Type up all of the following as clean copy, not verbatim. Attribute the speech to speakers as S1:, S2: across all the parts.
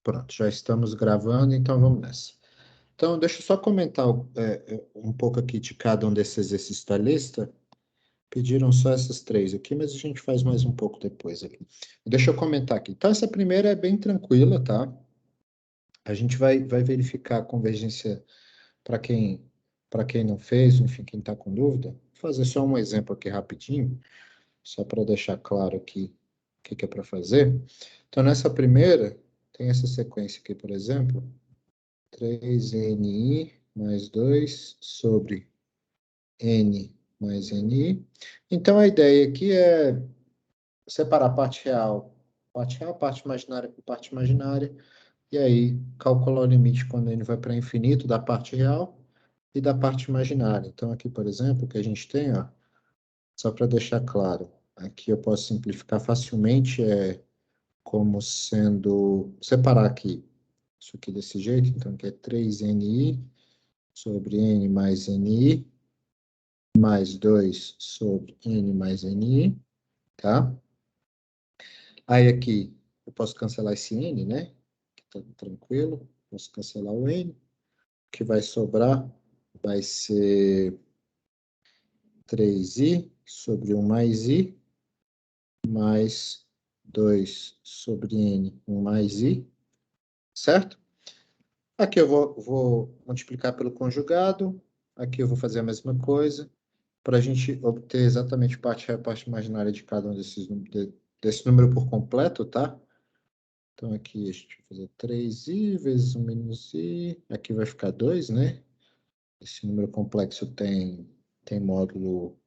S1: Pronto, já estamos gravando, então vamos nessa. Então, deixa eu só comentar um pouco aqui de cada um desses exercícios da lista. Pediram só essas três aqui, mas a gente faz mais um pouco depois aqui. Deixa eu comentar aqui. Então, essa primeira é bem tranquila, tá? A gente vai verificar a convergência para quem não fez, enfim, quem está com dúvida. Vou fazer só um exemplo aqui rapidinho, só para deixar claro aqui o que é para fazer. Então, nessa primeira, tem essa sequência aqui, por exemplo. 3ni mais 2 sobre n mais ni. Então, a ideia aqui é separar parte real, parte imaginária por parte imaginária, e aí calcular o limite quando n vai para infinito da parte real e da parte imaginária. Então, aqui, por exemplo, o que a gente tem, ó, só para deixar claro, aqui eu posso simplificar facilmente, como sendo, separar aqui, isso aqui desse jeito, então, que é 3ni sobre n mais ni, mais 2 sobre n mais ni, tá? Aí aqui, eu posso cancelar esse n, né? Tá tranquilo. Posso cancelar o n. O que vai sobrar vai ser 3i sobre 1 mais i, mais 2 sobre n, 1 mais i, certo? Aqui eu vou multiplicar pelo conjugado. Aqui eu vou fazer a mesma coisa, para a gente obter exatamente parte real e parte imaginária de cada um desse número por completo, tá? Então, aqui a gente vai fazer 3i vezes 1 menos i. Aqui vai ficar 2, né? Esse número complexo tem módulo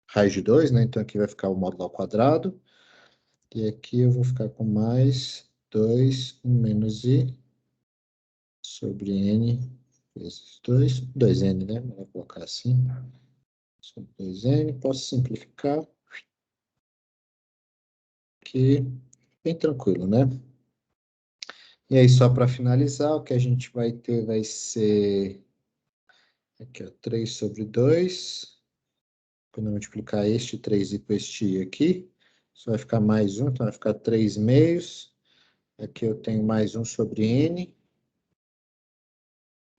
S1: raiz de 2, né? Então, aqui vai ficar o módulo ao quadrado. E aqui eu vou ficar com mais 2 menos i sobre n vezes 2. 2n, né? Vou colocar assim. Sobre 2n. Posso simplificar. Aqui, bem tranquilo, né? E aí, só para finalizar, o que a gente vai ter vai ser aqui, ó, 3 sobre 2. Quando eu multiplicar este 3i com este i aqui, isso vai ficar mais 1, então vai ficar 3 meios. Aqui eu tenho mais 1 sobre n.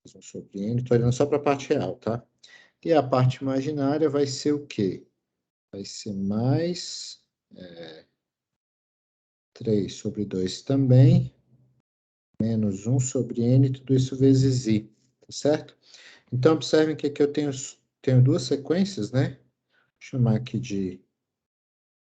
S1: Mais 1 sobre n, estou olhando só para a parte real, tá? E a parte imaginária vai ser o quê? Vai ser mais 3 sobre 2 também, menos 1 sobre n, tudo isso vezes i, tá certo? Então, observem que aqui eu tenho duas sequências, né? Vou chamar aqui de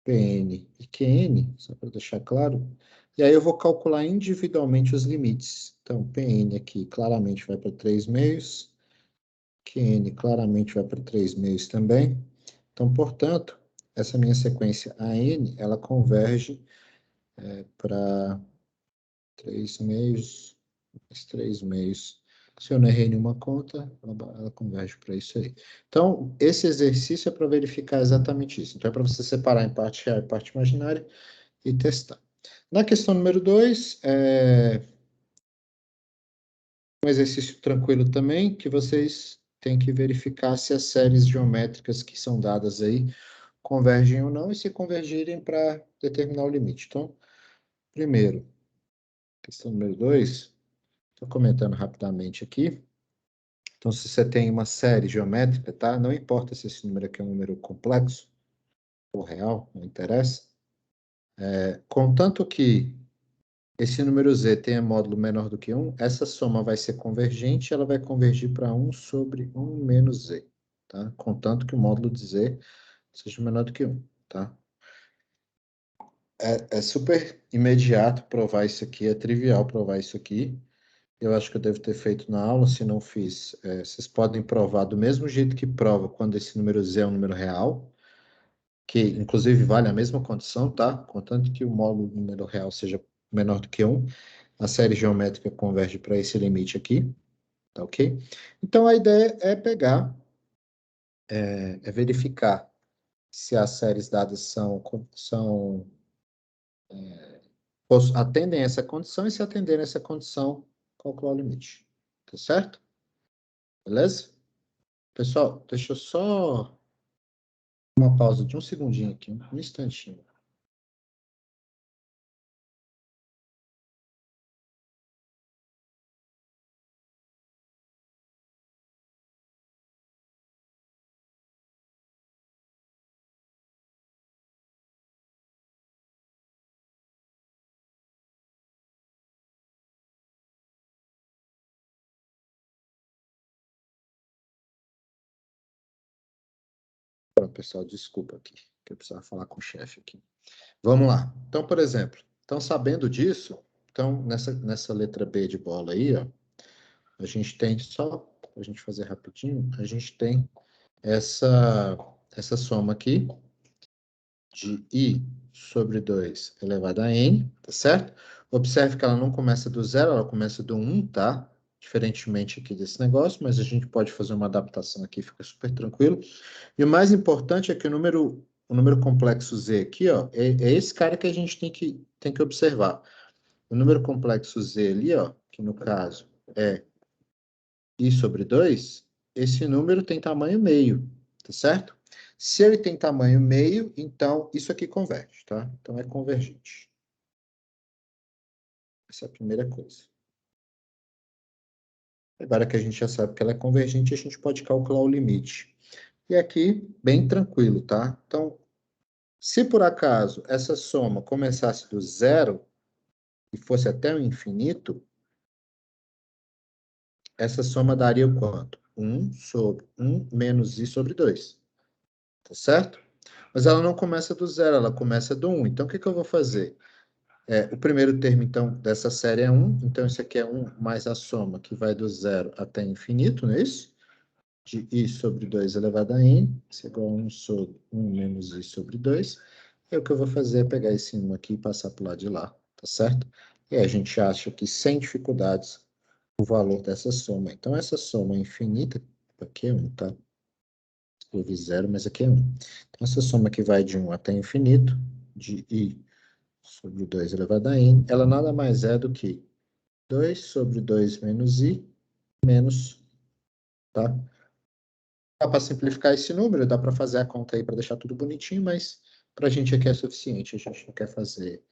S1: Pn e Qn, só para deixar claro. E aí eu vou calcular individualmente os limites. Então, Pn aqui claramente vai para 3 meios, Qn claramente vai para 3 meios também. Então, portanto, essa minha sequência AN, ela converge para 3 meios, mais 3 meios. Se eu não errei nenhuma conta, ela converge para isso aí. Então, esse exercício é para verificar exatamente isso. Então, é para você separar em parte real e parte imaginária e testar. Na questão número 2, um exercício tranquilo também, que vocês têm que verificar se as séries geométricas que são dadas aí convergem ou não, e se convergirem para determinar o limite. Então, primeiro, questão número 2, estou comentando rapidamente aqui. Então, se você tem uma série geométrica, tá? Não importa se esse número aqui é um número complexo ou real, não interessa. Contanto que esse número z tenha módulo menor do que 1, essa soma vai ser convergente, ela vai convergir para 1 sobre 1 menos z, tá? Contanto que o módulo de z seja menor do que 1, tá? É super imediato provar isso aqui, é trivial provar isso aqui. Eu acho que eu devo ter feito na aula, se não fiz. Vocês podem provar do mesmo jeito que prova quando esse número z é um número real, que inclusive vale a mesma condição, tá? Contanto que o módulo do número real seja menor do que 1, a série geométrica converge para esse limite aqui, tá ok? Então, a ideia é pegar, verificar se as séries dadas atendem essa condição, e se atenderem essa condição, calcular o limite, tá certo? Beleza? Pessoal, deixa eu só uma pausa de um segundinho aqui, um instantinho. pessoal, desculpa aqui, que eu precisava falar com o chefe aqui. Vamos lá. Então, por exemplo, então sabendo disso, então nessa letra B de bola aí, ó, a gente tem, só para a gente fazer rapidinho, a gente tem essa soma aqui de I sobre 2 elevado a N, tá certo? Observe que ela não começa do zero, ela começa do 1, tá? Diferentemente aqui desse negócio, mas a gente pode fazer uma adaptação aqui, fica super tranquilo. E o mais importante é que o número complexo Z aqui, ó, é esse cara que a gente tem que observar. O número complexo Z ali, ó, que no caso é I sobre 2, esse número tem tamanho meio, tá certo? Se ele tem tamanho meio, então isso aqui converge, tá? Então é convergente. Essa é a primeira coisa. Agora que a gente já sabe que ela é convergente, a gente pode calcular o limite. E aqui, bem tranquilo, tá? Então, se por acaso essa soma começasse do zero e fosse até o infinito, essa soma daria o quanto? 1 sobre 1 menos i sobre 2. Tá certo? Mas ela não começa do zero, ela começa do 1. Então, o que eu vou fazer? O primeiro termo, então, dessa série é 1. Então, isso aqui é 1 mais a soma, que vai do zero até infinito, não é isso? De i sobre 2 elevado a n, isso é igual a 1 sobre 1 menos i sobre 2. E o que eu vou fazer é pegar esse 1 aqui e passar para o lado de lá, tá certo? E a gente acha que, sem dificuldades, o valor dessa soma. Então, essa soma infinita, aqui é 1, tá? Escrevi 0, mas aqui é 1. Então, essa soma que vai de 1 até infinito, de i sobre 2 elevado a n, ela nada mais é do que 2 sobre 2 menos i, menos, tá? Dá para simplificar esse número, dá para fazer a conta aí para deixar tudo bonitinho, mas para a gente aqui é suficiente, a gente não quer fazer...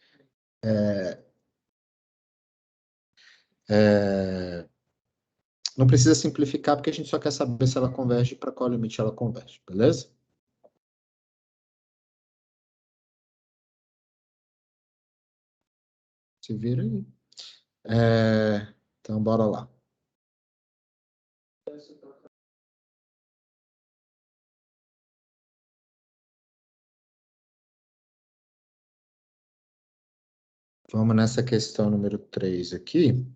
S1: não precisa simplificar, porque a gente só quer saber se ela converge e para qual limite ela converge, beleza? Se vira aí. Então, bora lá. Vamos nessa questão número 3 aqui.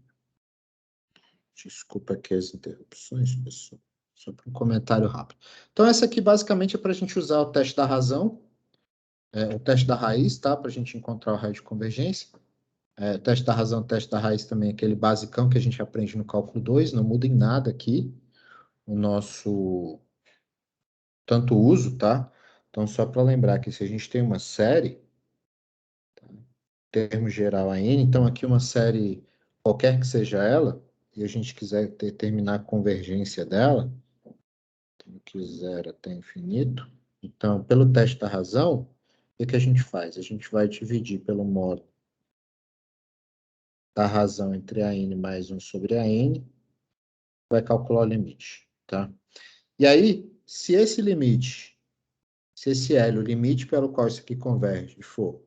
S1: Desculpa aqui as interrupções, pessoal. Só para um comentário rápido. Então, essa aqui basicamente é para a gente usar o teste da razão, o teste da raiz, tá? Para a gente encontrar o raio de convergência. Teste da razão, teste da raiz também é aquele basicão que a gente aprende no cálculo 2, não muda em nada aqui o nosso tanto uso, tá? Então, só para lembrar que se a gente tem uma série, termo geral a n, então aqui uma série, qualquer que seja ela, e a gente quiser determinar a convergência dela, que zero até infinito, então, pelo teste da razão, o que a gente faz? A gente vai dividir pelo módulo da razão entre a n mais 1 sobre a n, vai calcular o limite, tá? E aí, se esse limite, se esse L, o limite pelo qual isso aqui converge, for,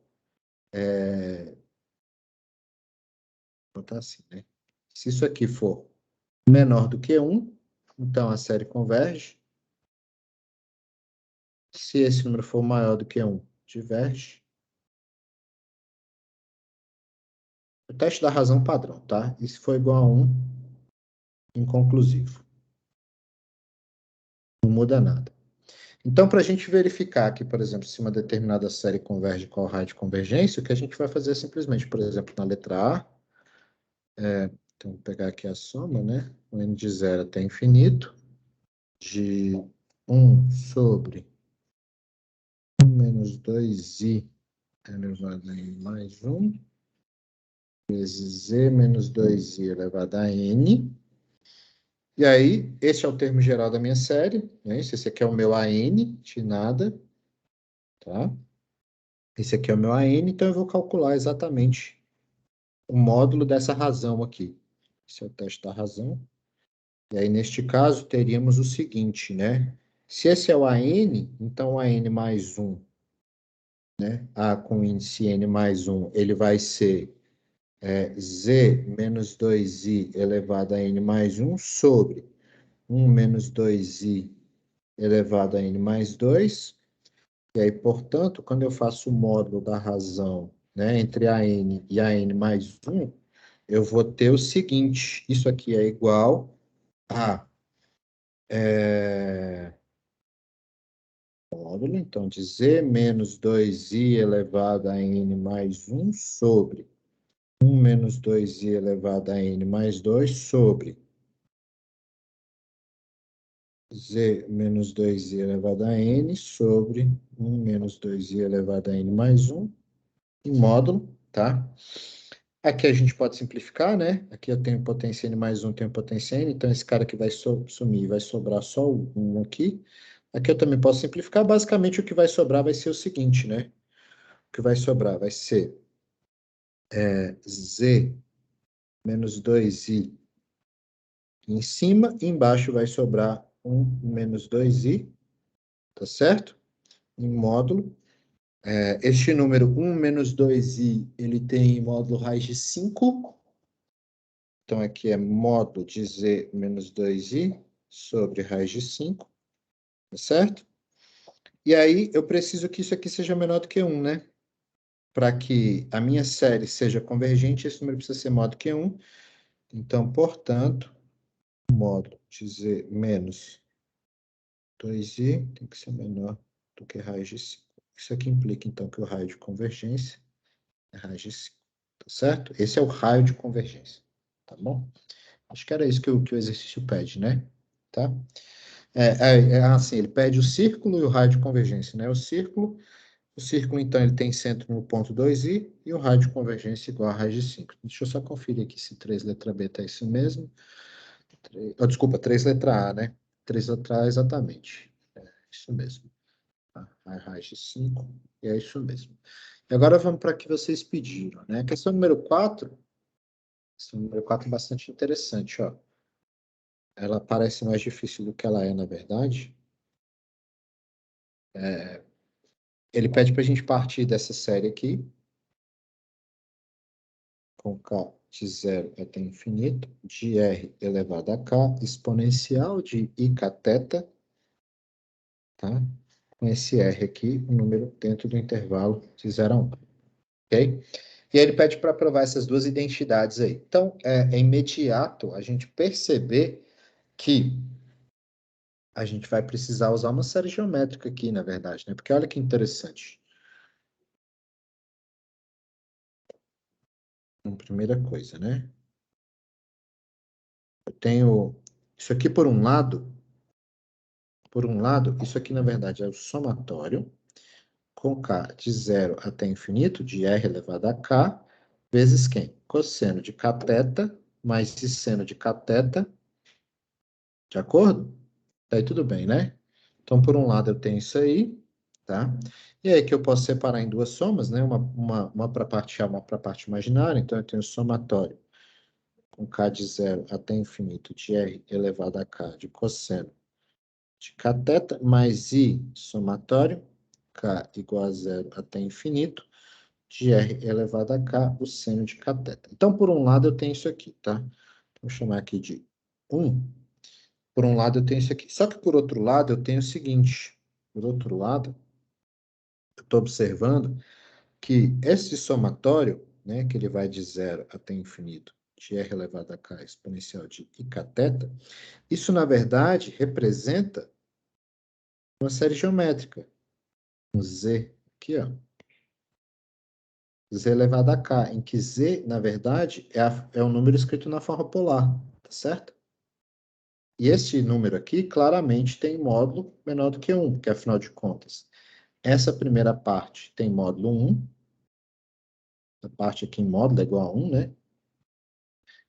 S1: vou botar assim, né? Se isso aqui for menor do que 1, então a série converge. Se esse número for maior do que 1, diverge. O teste da razão padrão, tá? E se for igual a 1, inconclusivo. Não muda nada. Então, para a gente verificar aqui, por exemplo, se uma determinada série converge com o raio de convergência, o que a gente vai fazer é simplesmente, por exemplo, na letra A, então vou pegar aqui a soma, né? O n de 0 até infinito, de 1 sobre 1 menos 2i elevado a n mais 1, vezes z menos 2i elevado a n. E aí, esse é o termo geral da minha série, né? Esse aqui é o meu AN de nada, tá? Esse aqui é o meu AN, então eu vou calcular exatamente o módulo dessa razão aqui. Esse é o teste da razão. E aí, neste caso, teríamos o seguinte, né? Se esse é o AN, então o AN mais 1, né? A com índice N mais 1, ele vai ser Z menos 2i elevado a N mais 1 sobre 1 menos 2i elevado a n mais 2, E aí, portanto, quando eu faço o módulo da razão, né, entre a n e a n mais 1, eu vou ter o seguinte, isso aqui é igual a módulo, então, de z menos 2i elevado a n mais 1 sobre 1 menos 2i elevado a n mais 2 sobre z menos 2i elevado a n sobre 1 menos 2i elevado a n mais 1 em módulo, tá? Aqui a gente pode simplificar, né? Aqui eu tenho potência n mais 1, tenho potência n, então esse cara aqui vai sumir, vai sobrar só o 1 aqui. Aqui eu também posso simplificar, basicamente o que vai sobrar vai ser o seguinte, né? O que vai sobrar vai ser z menos 2i em cima, e embaixo vai sobrar 1 menos 2i, tá certo? Em módulo. Este número 1 menos 2i, ele tem módulo raiz de 5. Então, aqui é módulo de z menos 2i sobre raiz de 5, tá certo? E aí, eu preciso que isso aqui seja menor do que 1, né? Para que a minha série seja convergente, esse número precisa ser maior do que 1. Então, portanto, módulo de z menos 2i tem que ser menor do que raiz de 5. Isso aqui implica, então, que o raio de convergência é raiz de 5, tá certo? Esse é o raio de convergência, tá bom? Acho que era isso que o exercício pede, né? Tá? Assim, ele pede o círculo e o raio de convergência, né? O círculo, então, ele tem centro no ponto 2i e o raio de convergência igual a raiz de 5. Deixa eu só conferir aqui se 3 letra B tá isso mesmo. Desculpa, 3 letra A, né? 3 letra A, exatamente. Isso mesmo. A raiz de 5, e é isso mesmo. E agora vamos para o que vocês pediram, né? Questão número 4. Questão número 4 é bastante interessante, ó. Ela parece mais difícil do que ela é, na verdade. Ele pede para a gente partir dessa série aqui, com k de 0 até infinito, de r elevado a k, exponencial de i cateto, tá? Com esse r aqui, o número dentro do intervalo de 0 a 1, ok? E aí ele pede para provar essas duas identidades aí. Então, é imediato a gente perceber que a gente vai precisar usar uma série geométrica aqui, na verdade, né? Porque olha que interessante. Então, primeira coisa, né? Eu tenho isso aqui por um lado, isso aqui na verdade é o somatório com k de 0 até infinito de r elevado a k vezes quem? Cosseno de cateto mais seno de cateto, de acordo? Tá aí tudo bem, né? Então, por um lado eu tenho isso aí, tá? E aí que eu posso separar em duas somas, né? Uma para a parte real, uma para a parte imaginária. Então, eu tenho o somatório com k de 0 até infinito de r elevado a k de cosseno de cateto mais i somatório, k igual a 0 até infinito, de r elevado a k, o seno de cateto. Então, por um lado, eu tenho isso aqui, tá? Vou chamar aqui de 1. Por um lado, eu tenho isso aqui. Só que, por outro lado, eu tenho o seguinte. Por outro lado, eu estou observando que esse somatório, né, que ele vai de 0 até infinito, de r elevado a k exponencial de i cateto, isso, na verdade, representa uma série geométrica. Um z aqui, ó. Z elevado a k, em que z, na verdade, é um número escrito na forma polar, tá certo? E este número aqui, claramente, tem módulo menor do que 1, porque, afinal de contas, essa primeira parte tem módulo 1, a parte aqui em módulo é igual a 1, né?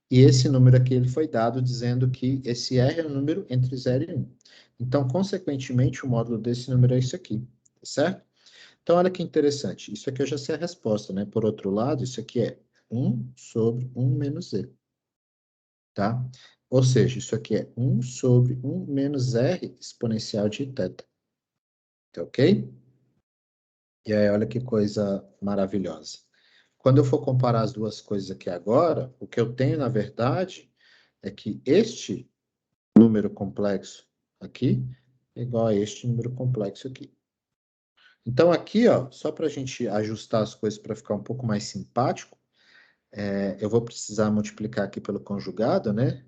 S1: E esse número aqui ele foi dado dizendo que esse R é um número entre 0 e 1. Então, consequentemente, o módulo desse número é isso aqui, tá certo? Então, olha que interessante. Isso aqui eu já sei a resposta, né? Por outro lado, isso aqui é 1 sobre 1 menos z, tá? Ou seja, isso aqui é 1 sobre 1 menos r exponencial de θ. Tá ok? E aí, olha que coisa maravilhosa. Quando eu for comparar as duas coisas aqui agora, o que eu tenho, na verdade, é que este número complexo aqui é igual a este número complexo aqui. Então, aqui, ó, só para a gente ajustar as coisas para ficar um pouco mais simpático, eu vou precisar multiplicar aqui pelo conjugado, né?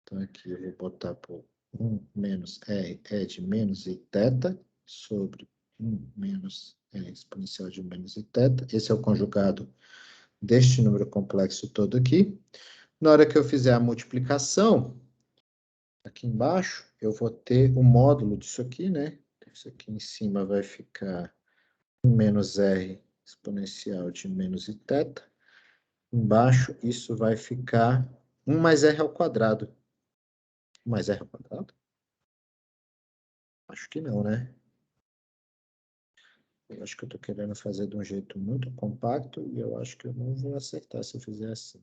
S1: Então, aqui eu vou botar por 1 menos R é de menos iθ sobre 1 menos R exponencial de menos iθ. Esse é o conjugado deste número complexo todo aqui. Na hora que eu fizer a multiplicação, aqui embaixo, eu vou ter o módulo disso aqui, né? Isso aqui em cima vai ficar 1 menos R exponencial de menos iθ. Embaixo, isso vai ficar 1 mais R ao quadrado. 1 mais R ao quadrado? Acho que não, né? Eu acho que eu estou querendo fazer de um jeito muito compacto e eu acho que eu não vou acertar se eu fizer assim.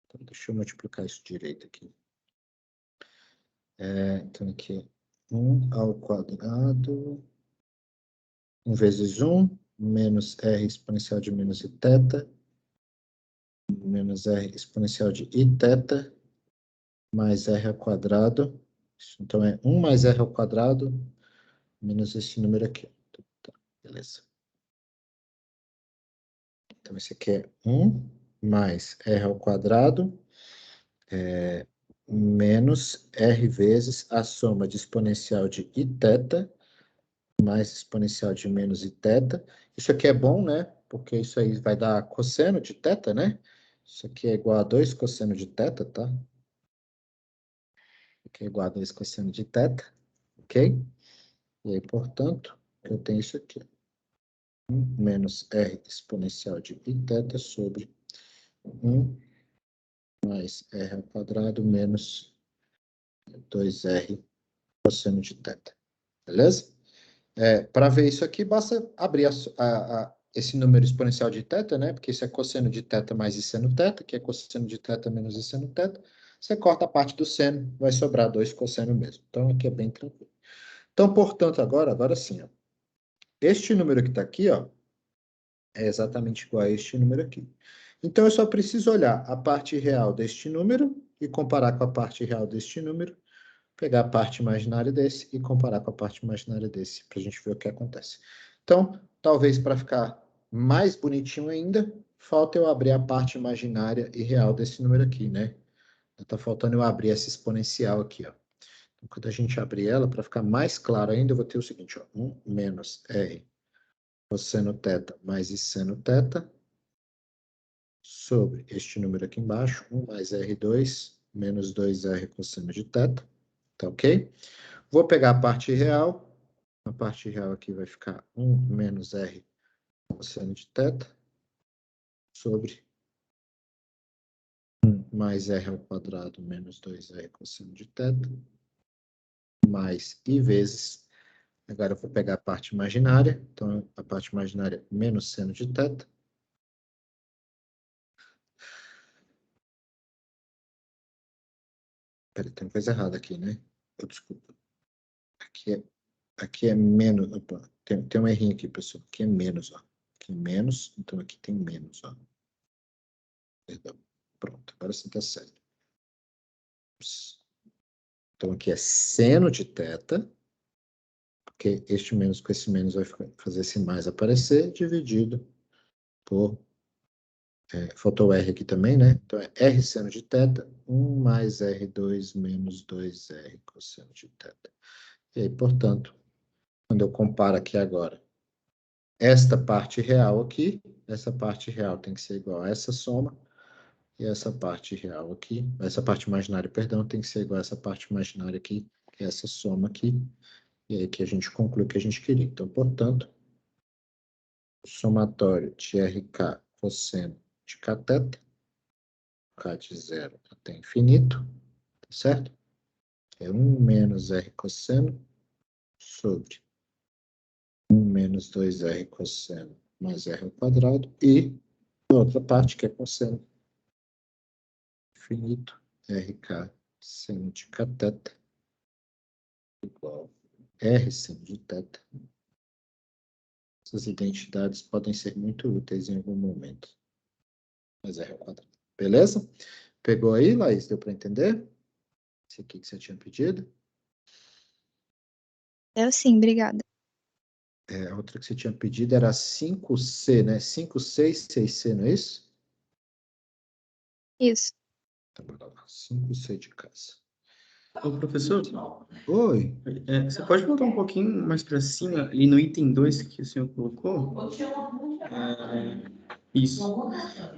S1: Então, deixa eu multiplicar isso direito aqui. Então, aqui, 1 ao quadrado, 1 vezes 1, menos R exponencial de menos iθ, menos R exponencial de iθ, mais R ao quadrado. Então, é 1 mais R ao quadrado, menos esse número aqui. Tá, beleza. Então, esse aqui é 1 mais R ao quadrado, menos R vezes a soma de exponencial de iθ, mais exponencial de menos iθ. Isso aqui é bom, né? Porque isso aí vai dar cosseno de θ, né? Isso aqui é igual a 2 cosseno de θ, tá? Aqui é igual a 2 cosseno de θ, ok? E aí, portanto, eu tenho isso aqui. 1 menos R exponencial de iθ sobre 1 mais R ao quadrado menos 2R cosseno de θ. Beleza? Para ver isso aqui, basta abrir esse número exponencial de θ, né? Porque isso é cosseno de θ mais seno θ, que é cosseno de θ menos seno θ. Você corta a parte do seno, vai sobrar 2 cosseno mesmo. Então, aqui é bem tranquilo. Então, portanto, agora sim, ó, este número que está aqui, ó, é exatamente igual a este número aqui. Então, eu só preciso olhar a parte real deste número e comparar com a parte real deste número, pegar a parte imaginária desse e comparar com a parte imaginária desse, para a gente ver o que acontece. Então, talvez para ficar mais bonitinho ainda, falta eu abrir a parte imaginária e real desse número aqui, né? Está faltando eu abrir essa exponencial aqui, ó. Então, quando a gente abrir ela, para ficar mais claro ainda, eu vou ter o seguinte, ó, 1 menos R cosseno θ mais seno θ sobre este número aqui embaixo, 1 mais R2 menos 2R cosseno de θ, tá ok? Vou pegar a parte real. A parte real aqui vai ficar 1 menos R cosseno de θ sobre 1 mais R ao quadrado menos 2R cosseno de θ mais I vezes. Agora eu vou pegar a parte imaginária. Então, a parte imaginária menos seno de θ. Peraí, tem coisa errada aqui, né? Desculpa. Aqui é menos. Opa, tem um errinho aqui, pessoal. Aqui é menos, ó. Aqui é menos, então aqui tem menos, ó. Perdão. Pronto, agora sim está certo. Então, aqui é seno de θ, porque este menos com esse menos vai fazer esse mais aparecer, dividido por... faltou o R aqui também, né? Então, é R seno de θ, 1 mais R2 menos 2R cosseno de θ. E aí, portanto, quando eu comparo aqui agora, esta parte real aqui, essa parte real tem que ser igual a essa soma, e essa parte real aqui, essa parte imaginária, perdão, tem que ser igual a essa parte imaginária aqui, que é essa soma aqui, e aí que a gente conclui o que a gente queria. Então, portanto, o somatório de RK cosseno de cateto, K de 0 até infinito, tá certo? É 1 menos R cosseno sobre 1 menos 2R cosseno mais R ao quadrado, e a outra parte que é cosseno infinito, RK seno de cateto igual a R seno de θ. Essas identidades podem ser muito úteis em algum momento. Mas R ao quadrado. Beleza? Pegou aí, Laís? Deu para entender? Esse aqui que você tinha pedido?
S2: Eu sim, obrigada.
S1: A outra que você tinha pedido era 5C, né? 5C e 6C, não é isso?
S2: Isso.
S1: Tá bom, tá lá. 5C de casa.
S3: Ô, professor,
S1: Oi.
S3: você pode voltar um pouquinho mais para cima, ali no item 2 que o senhor colocou? Isso.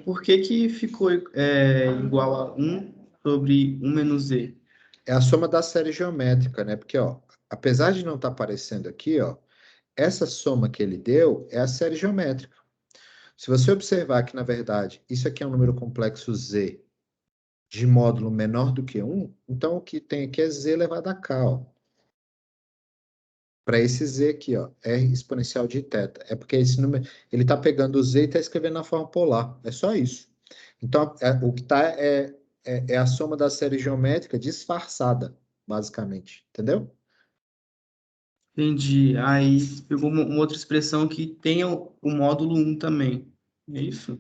S3: Por que que ficou igual a 1 sobre 1 menos z?
S1: É a soma da série geométrica, né? Porque, ó, apesar de não estar aparecendo aqui, ó, essa soma que ele deu é a série geométrica. Se você observar que, na verdade, isso aqui é um número complexo z de módulo menor do que 1, então o que tem aqui é z elevado a k, ó. Para esse z aqui, ó, r exponencial de θ. É porque esse número, ele está pegando o z e está escrevendo na forma polar. É só isso. Então, o que está é a soma da série geométrica disfarçada, basicamente. Entendeu?
S3: Entendi. Aí pegou uma outra expressão que tem o módulo 1 também. É isso?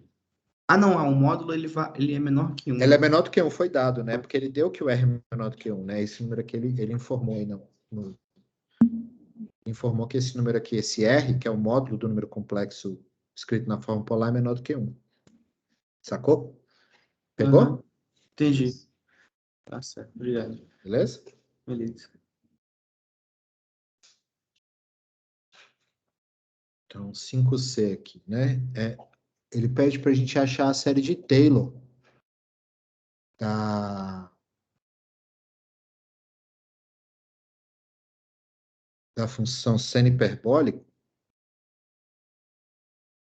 S3: Ah, não, o módulo ele é menor que 1.
S1: Ela é menor do que 1, foi dado, né? Porque ele deu que o r é menor do que 1, né? Esse número aqui ele informou aí, não. Informou que esse número aqui, esse r, que é o módulo do número complexo escrito na forma polar, é menor do que 1. Sacou? Pegou?
S3: Entendi. Tá certo, obrigado.
S1: Beleza?
S3: Beleza.
S1: Então, 5C aqui, né? Ele pede para a gente achar a série de Taylor da função seno hiperbólico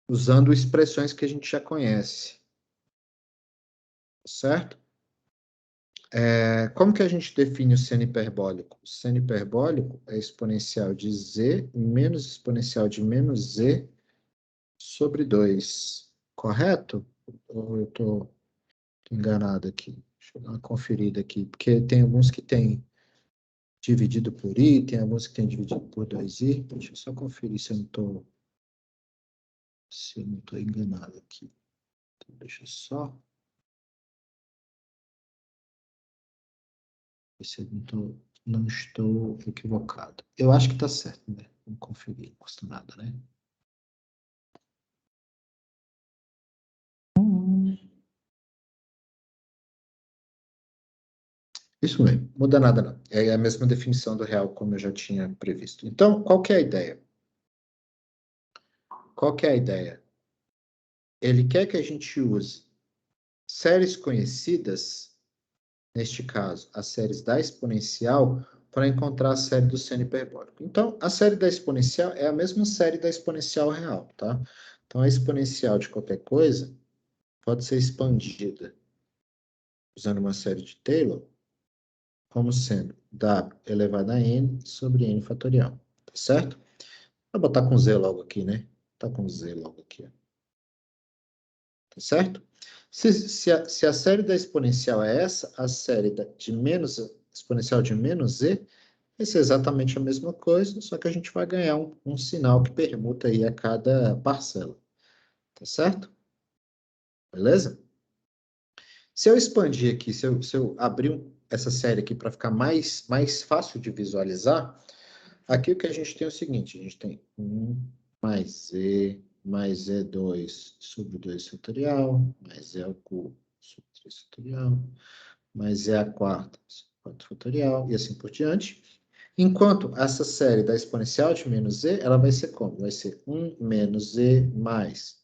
S1: usando expressões que a gente já conhece. Certo? Como que a gente define o seno hiperbólico? O seno hiperbólico é exponencial de z menos exponencial de menos z sobre 2. Correto? Ou eu estou enganado aqui? Deixa eu dar uma conferida aqui, porque tem alguns que têm dividido por i, tem alguns que têm dividido por 2i. Deixa eu só conferir se eu não estou enganado aqui. Então, deixa eu só ver se eu não estou equivocado. Eu acho que está certo, né? Vamos conferir, não custa nada, né? Isso mesmo, muda nada não. É a mesma definição do real como eu já tinha previsto. Então, qual que é a ideia? Qual que é a ideia? Ele quer que a gente use séries conhecidas, neste caso, as séries da exponencial, para encontrar a série do seno hiperbólico. Então, a série da exponencial é a mesma série da exponencial real, tá? Então, a exponencial de qualquer coisa pode ser expandida usando uma série de Taylor como sendo w elevado a n sobre n fatorial, tá certo? Vou botar com z logo aqui, né? Tá com z logo aqui, ó. Tá certo? Se a série da exponencial é essa, a série de menos exponencial de menos z, vai ser exatamente a mesma coisa, só que a gente vai ganhar um sinal que permuta aí a cada parcela. Tá certo? Beleza? Se eu expandir aqui, se eu abrir essa série aqui para ficar mais fácil de visualizar, aqui o que a gente tem é o seguinte, a gente tem 1 mais Z2 sobre 2 fatorial, mais Z ao cubo sobre 3 fatorial, mais Z a quarta sobre 4 fatorial, e assim por diante. Enquanto essa série da exponencial de menos Z, ela vai ser como? Vai ser 1 menos Z mais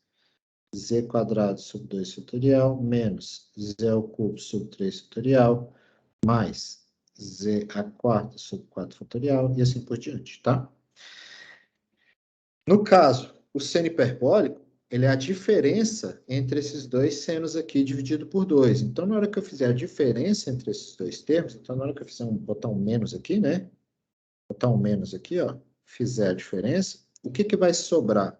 S1: Z quadrado sobre 2 fatorial, menos Z ao cubo sobre 3 fatorial, mais Z a quarta sobre 4 fatorial, e assim por diante, tá? No caso, o seno hiperbólico, ele é a diferença entre esses dois senos aqui dividido por 2. Então, na hora que eu fizer a diferença entre esses dois termos, então na hora que eu fizer botar um menos aqui, né? Botar um menos aqui, ó, fizer a diferença, o que vai sobrar?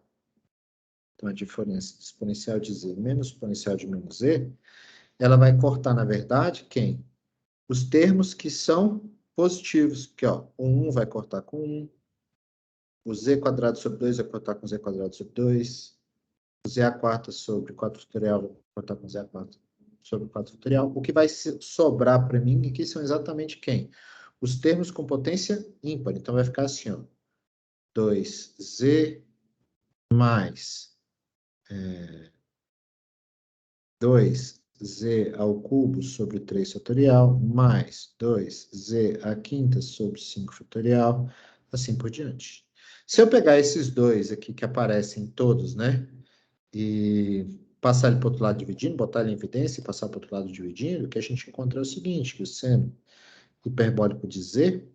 S1: Então, a diferença exponencial de z menos exponencial de menos z, ela vai cortar, na verdade, quem? Os termos que são positivos, porque, ó, o 1 vai cortar com 1, o z quadrado sobre 2 vai cortar com z quadrado sobre 2, z a quarta sobre 4 fatorial, vou cortar com z a quarta sobre 4 fatorial. O que vai sobrar para mim aqui são exatamente quem? os termos com potência ímpar. Então, vai ficar assim, ó. 2z mais 2z ao cubo sobre 3 fatorial, mais 2z à quinta sobre 5 fatorial, assim por diante. Se eu pegar esses dois aqui que aparecem todos, né? E passar ele para o outro lado dividindo, botar ele em evidência e passar para o outro lado dividindo, o que a gente encontra é o seguinte, que o seno hiperbólico de z,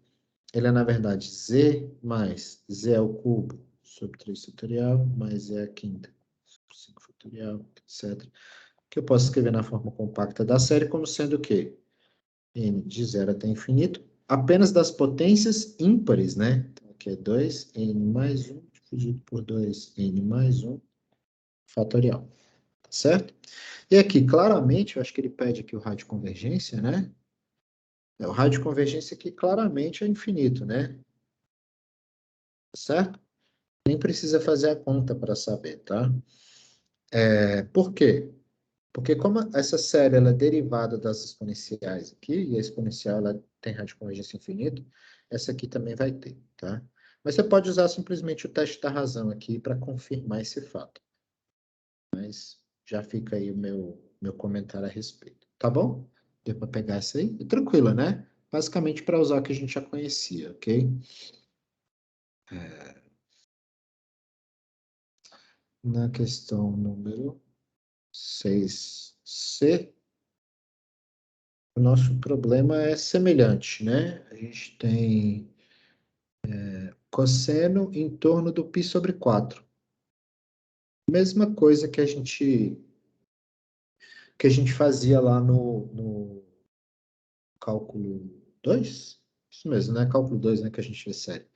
S1: ele é, na verdade, z mais z ao cubo sobre 3 fatorial, mais z à quinta sobre 5 fatorial, etc. Que eu posso escrever na forma compacta da série como sendo o quê? N de 0 até infinito, apenas das potências ímpares, né? Então, aqui é 2n mais 1 dividido por 2n mais 1 fatorial, tá certo? E aqui, claramente, eu acho que ele pede aqui o raio de convergência, né? O raio de convergência aqui claramente é infinito, né? Tá certo? Nem precisa fazer a conta para saber, tá? Por quê? Porque como essa série ela é derivada das exponenciais aqui, e a exponencial ela tem raio de convergência infinito, essa aqui também vai ter, tá? Mas você pode usar simplesmente o teste da razão aqui para confirmar esse fato. Mas já fica aí o meu comentário a respeito, tá bom? Deu para pegar essa aí? E tranquilo, né? Basicamente para usar o que a gente já conhecia, ok? Na questão número 6c, o nosso problema é semelhante, né? A gente tem cosseno em torno do π sobre 4. Mesma coisa que a gente fazia lá no cálculo 2. Isso mesmo, né? Cálculo 2, né? Que a gente fez série.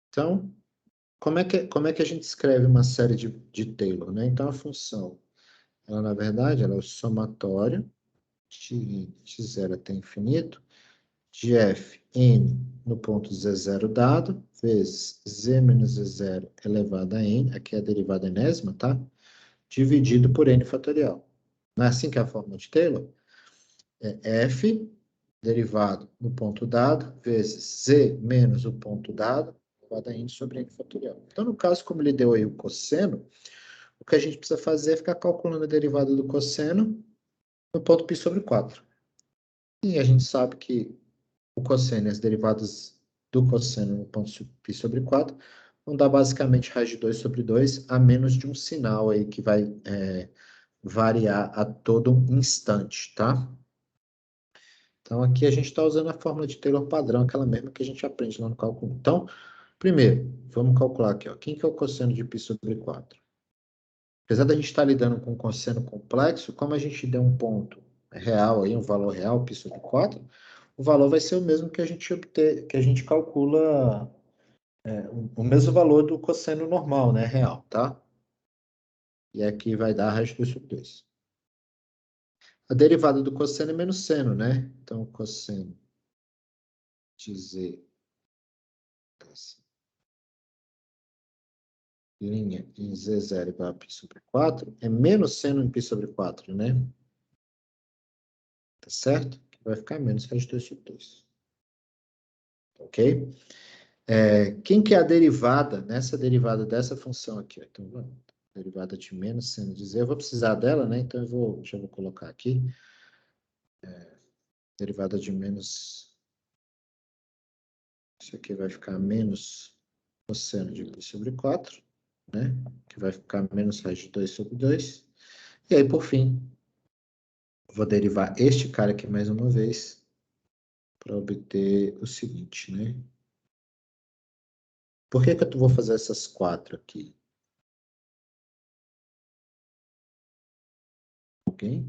S1: Então, como é que a gente escreve uma série de Taylor, né? Então, a função, ela, na verdade, ela é o somatório de 0 até infinito de f n no ponto z0 dado, vezes z menos z0 elevado a n, aqui é a derivada enésima, tá? Dividido por n fatorial. Não é assim que é a fórmula de Taylor? É f derivado no ponto dado, vezes z menos o ponto dado, elevado a n sobre n fatorial. Então, no caso, como ele deu aí o cosseno, o que a gente precisa fazer é ficar calculando a derivada do cosseno no ponto π sobre 4. E a gente sabe que o cosseno e as derivadas do cosseno no ponto π sobre 4 vão dar basicamente raiz de 2 sobre 2, a menos de um sinal aí que vai variar a todo instante, tá? Então, aqui a gente está usando a fórmula de Taylor padrão, aquela mesma que a gente aprende lá no cálculo. Então, primeiro, vamos calcular aqui, ó. Quem que é o cosseno de π sobre 4? Apesar da gente estar lidando com um cosseno complexo, como a gente deu um ponto real aí, um valor real, π sobre 4, o valor vai ser o mesmo que a gente calcula o mesmo valor do cosseno normal, né, real, tá? E aqui vai dar raiz de 2 sobre 2. A derivada do cosseno é menos seno, né? Então, o cosseno de z linha em z0 igual a π sobre 4 é menos seno em π sobre 4, né? Tá certo? Vai ficar menos raiz de 2 sobre 2. Ok? Quem que é a derivada, nessa derivada dessa função aqui? Ó. Então, vamos. Derivada de menos seno de z. Eu vou precisar dela, né? Então, já vou colocar aqui. Derivada de menos... Isso aqui vai ficar menos cosseno de π sobre 4, né? Que vai ficar menos raiz de 2 sobre 2. E aí, por fim, vou derivar este cara aqui mais uma vez para obter o seguinte, né? Por que eu vou fazer essas 4 aqui? Ok?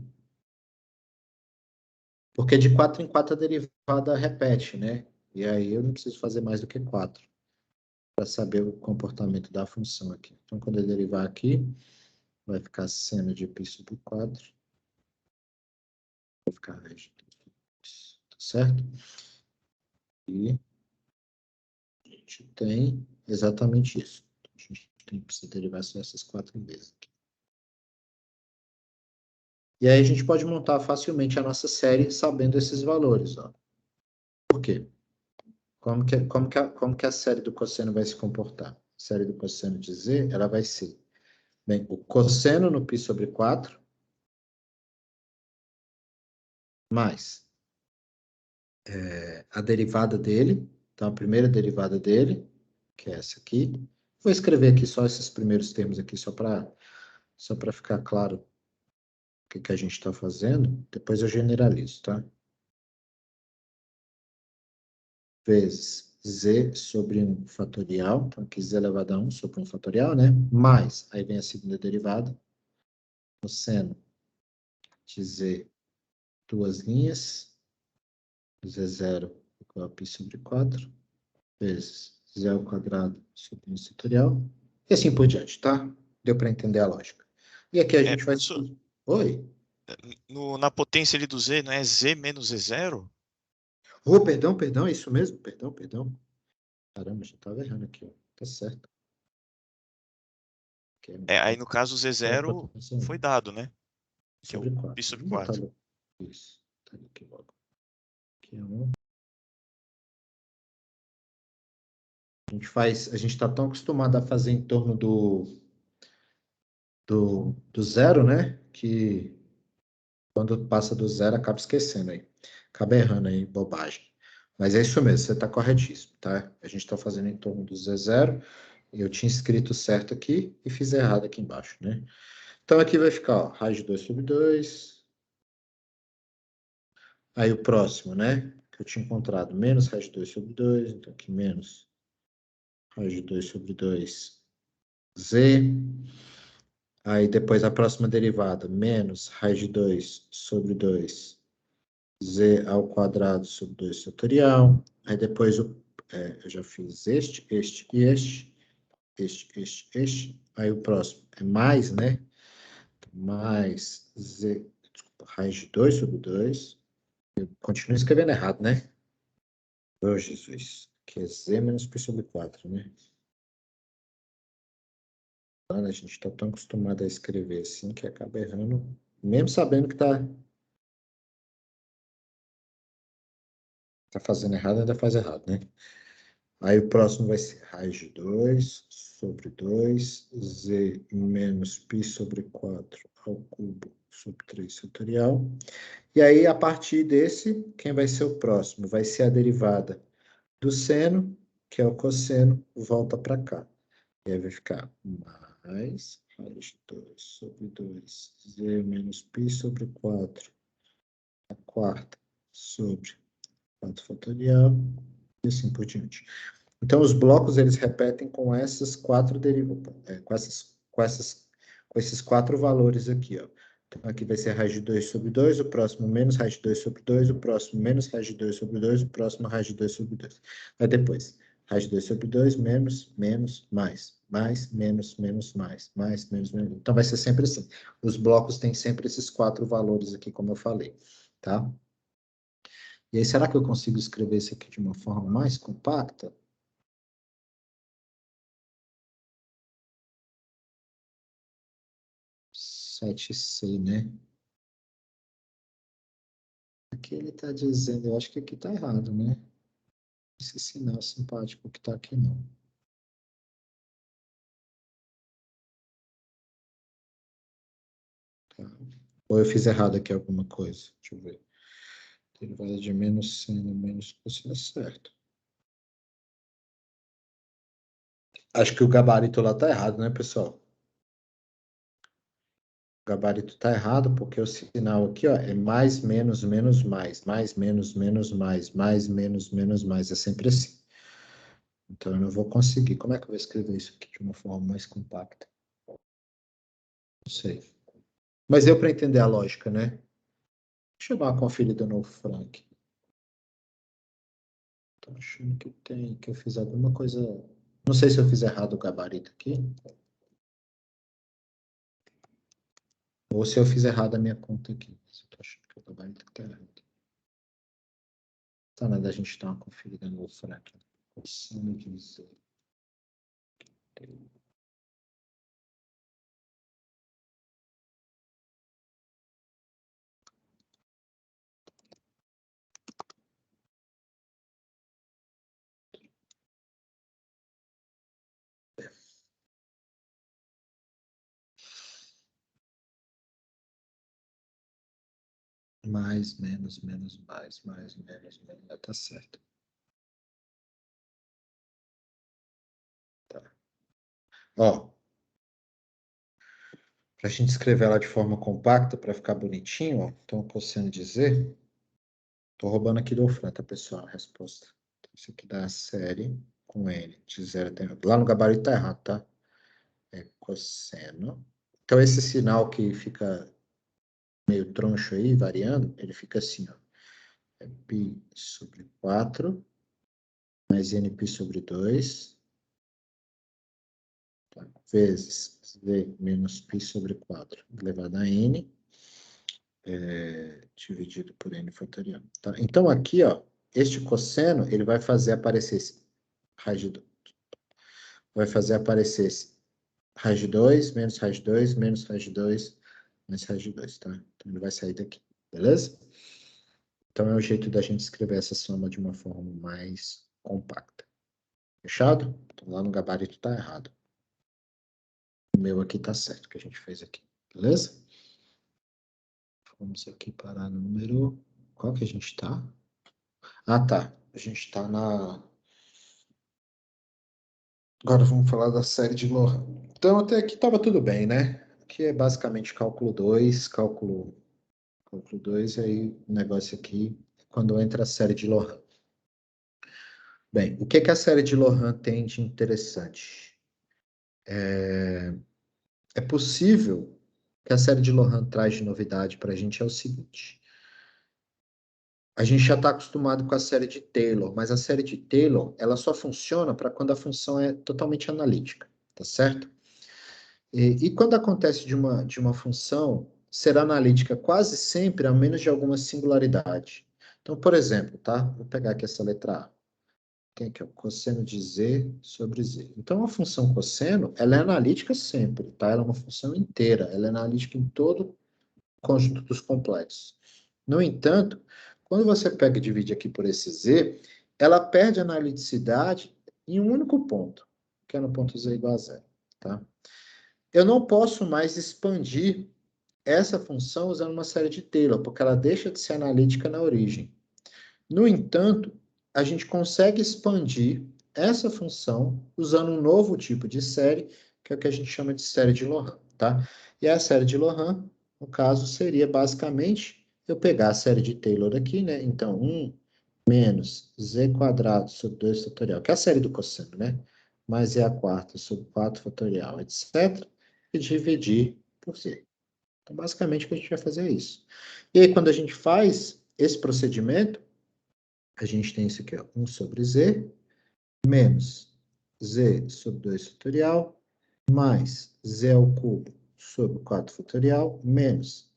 S1: Porque de 4 em 4 a derivada repete, né? E aí eu não preciso fazer mais do que 4 para saber o comportamento da função aqui. Então, quando eu derivar aqui, vai ficar seno de π sobre 4. Vai ficar raiz de 2, tá certo? E a gente tem exatamente isso. A gente precisa derivar só essas 4 vezes aqui. E aí a gente pode montar facilmente a nossa série sabendo esses valores. Ó. Por quê? Como que a série do cosseno vai se comportar? A série do cosseno de z, ela vai ser, bem, o cosseno no π sobre 4 mais a derivada dele, então a primeira derivada dele, que é essa aqui. Vou escrever aqui só esses primeiros termos aqui, só para ficar claro o que a gente está fazendo. Depois eu generalizo, tá? Vezes z sobre 1 fatorial, então aqui z elevado a 1 sobre 1 fatorial, né? Mais, aí vem a segunda derivada, cosseno de z, duas linhas, z0 igual a π sobre 4, vezes z ao quadrado sobre 1 fatorial, e assim por diante, tá? Deu para entender a lógica. E aqui a gente vai...
S2: Professor,
S1: Oi?
S2: na potência ali do Z, não é Z menos Z0?
S1: Oh, perdão, é isso mesmo? Perdão. Caramba, já estava errando aqui, ó. Tá certo. Aqui
S2: Aí no caso o Z0
S1: potência 1
S2: foi dado, né? Que é o
S1: sobre
S2: π
S1: 4.
S2: sobre
S1: Vamos botar
S2: 4.
S1: isso. Tá aqui logo. Aqui é 1. A gente está tão acostumado a fazer em torno do zero, né? Que quando passa do zero acaba esquecendo aí. Acaba errando aí, bobagem. Mas é isso mesmo, você está corretíssimo, tá? A gente está fazendo em torno do Z0. Eu tinha escrito certo aqui e fiz errado aqui embaixo, né? Então aqui vai ficar, ó, raiz de 2 sobre 2. Aí o próximo, né? Que eu tinha encontrado, menos raiz de 2 sobre 2. Então aqui menos raiz de 2 sobre 2, Z. Aí depois a próxima derivada, menos raiz de 2 sobre 2, Z ao quadrado sobre 2 fatorial. Aí depois eu já fiz este e este. Aí o próximo é mais, né? Mais Z, desculpa, raiz de 2 sobre 2. Eu continuo escrevendo errado, né? Oh, Jesus. Que é Z menos π sobre 4, né? A gente está tão acostumado a escrever assim que acaba errando, mesmo sabendo que tá fazendo errado, ainda faz errado, né? Aí o próximo vai ser raiz de 2 sobre 2, z menos π sobre 4 ao cubo sobre 3 fatorial. E aí, a partir desse, quem vai ser o próximo? Vai ser a derivada do seno, que é o cosseno, volta para cá. E aí vai ficar mais raiz de 2 sobre 2, z menos π sobre 4, a quarta sobre 4 fatorial, e assim por diante. Então, os blocos, eles repetem com essas quatro derivadas, com esses quatro valores aqui, ó. Então, aqui vai ser raiz de 2 sobre 2, o próximo menos raiz de 2 sobre 2, o próximo menos raiz de 2 sobre 2, o próximo raiz de 2 sobre 2. Aí depois, raiz de 2 sobre 2, menos, mais, menos, menos. Então, vai ser sempre assim. Os blocos têm sempre esses quatro valores aqui, como eu falei, tá? E aí, será que eu consigo escrever isso aqui de uma forma mais compacta? 7C, né? Aqui ele está dizendo, eu acho que aqui está errado, né? Esse sinal simpático que está aqui, não. Tá. Ou eu fiz errado aqui alguma coisa? Deixa eu ver. Derivada de menos seno menos cosseno, certo. Acho que o gabarito lá está errado, né, pessoal? O gabarito está errado porque o sinal aqui, ó, é mais, menos, menos, mais menos, menos, mais, menos, mais. É sempre assim. Então, eu não vou conseguir. Como é que eu vou escrever isso aqui de uma forma mais compacta? Não sei. Mas deu para entender a lógica, né? Deixa eu dar uma conferida no Frank. Tô achando que eu fiz alguma coisa. Não sei se eu fiz errado o gabarito aqui, ou se eu fiz errado a minha conta aqui. Mas eu tô achando que o gabarito está errado. Tá, nada, a gente dá uma conferida no Frank. Cosseno de Z. mais, menos, menos, mais, menos, menos, tá certo. Tá. Ó, para a gente escrever ela de forma compacta, para ficar bonitinho, ó, então, cosseno de Z, tô roubando aqui do Ofran, tá, pessoal, a resposta. Então, isso aqui dá a série com N, de 0 até... Lá no gabarito tá errado, tá? É cosseno. Então, esse sinal que fica meio troncho aí, variando, ele fica assim, ó. É π sobre 4, mais nπ sobre 2, tá? Vezes v menos π sobre 4, elevado a n, dividido por n fatorial. Tá? Então, aqui, ó, este cosseno, ele vai fazer aparecer esse raiz de 2. Vai fazer aparecer esse raiz de 2, menos raiz de 2, menos raiz de 2, menos raiz de 2, tá? Então, ele vai sair daqui, beleza? Então, é o jeito da gente escrever essa soma de uma forma mais compacta. Fechado? Então, lá no gabarito tá errado. O meu aqui tá certo, que a gente fez aqui. Beleza? Vamos aqui parar no número... Qual que a gente tá? Ah, tá. A gente tá na... Agora vamos falar da série de Lohan. Então, até aqui tava tudo bem, né? Aqui é basicamente cálculo 2, cálculo 2, e aí o negócio aqui é quando entra a série de Lohan. Bem, o que que a série de Lohan tem de interessante? É possível que a série de Lohan traz de novidade para a gente é o seguinte. A gente já está acostumado com a série de Taylor, mas a série de Taylor, ela só funciona para quando a função é totalmente analítica, tá certo? E quando acontece de uma função ser analítica quase sempre, a menos de alguma singularidade. Então, por exemplo, tá? Vou pegar aqui essa letra A. Tem aqui o cosseno de Z sobre Z. Então, a função cosseno, ela é analítica sempre, tá? Ela é uma função inteira, ela é analítica em todo o conjunto dos complexos. No entanto, quando você pega e divide aqui por esse Z, ela perde a analiticidade em um único ponto, que é no ponto Z igual a zero, tá? Eu não posso mais expandir essa função usando uma série de Taylor, porque ela deixa de ser analítica na origem. No entanto, a gente consegue expandir essa função usando um novo tipo de série, que é o que a gente chama de série de Lohan, tá? E a série de Lohan, no caso, seria basicamente eu pegar a série de Taylor aqui, né? Então, 1 menos z quadrado sobre 2 fatorial, que é a série do cosseno, né? Mais z a quarta sobre 4 fatorial, etc. E dividir por z. Então, basicamente, o que a gente vai fazer é isso. E aí, quando a gente faz esse procedimento, a gente tem isso aqui, ó, 1 sobre z, menos z sobre 2 fatorial, mais z ao cubo sobre 4 fatorial, menos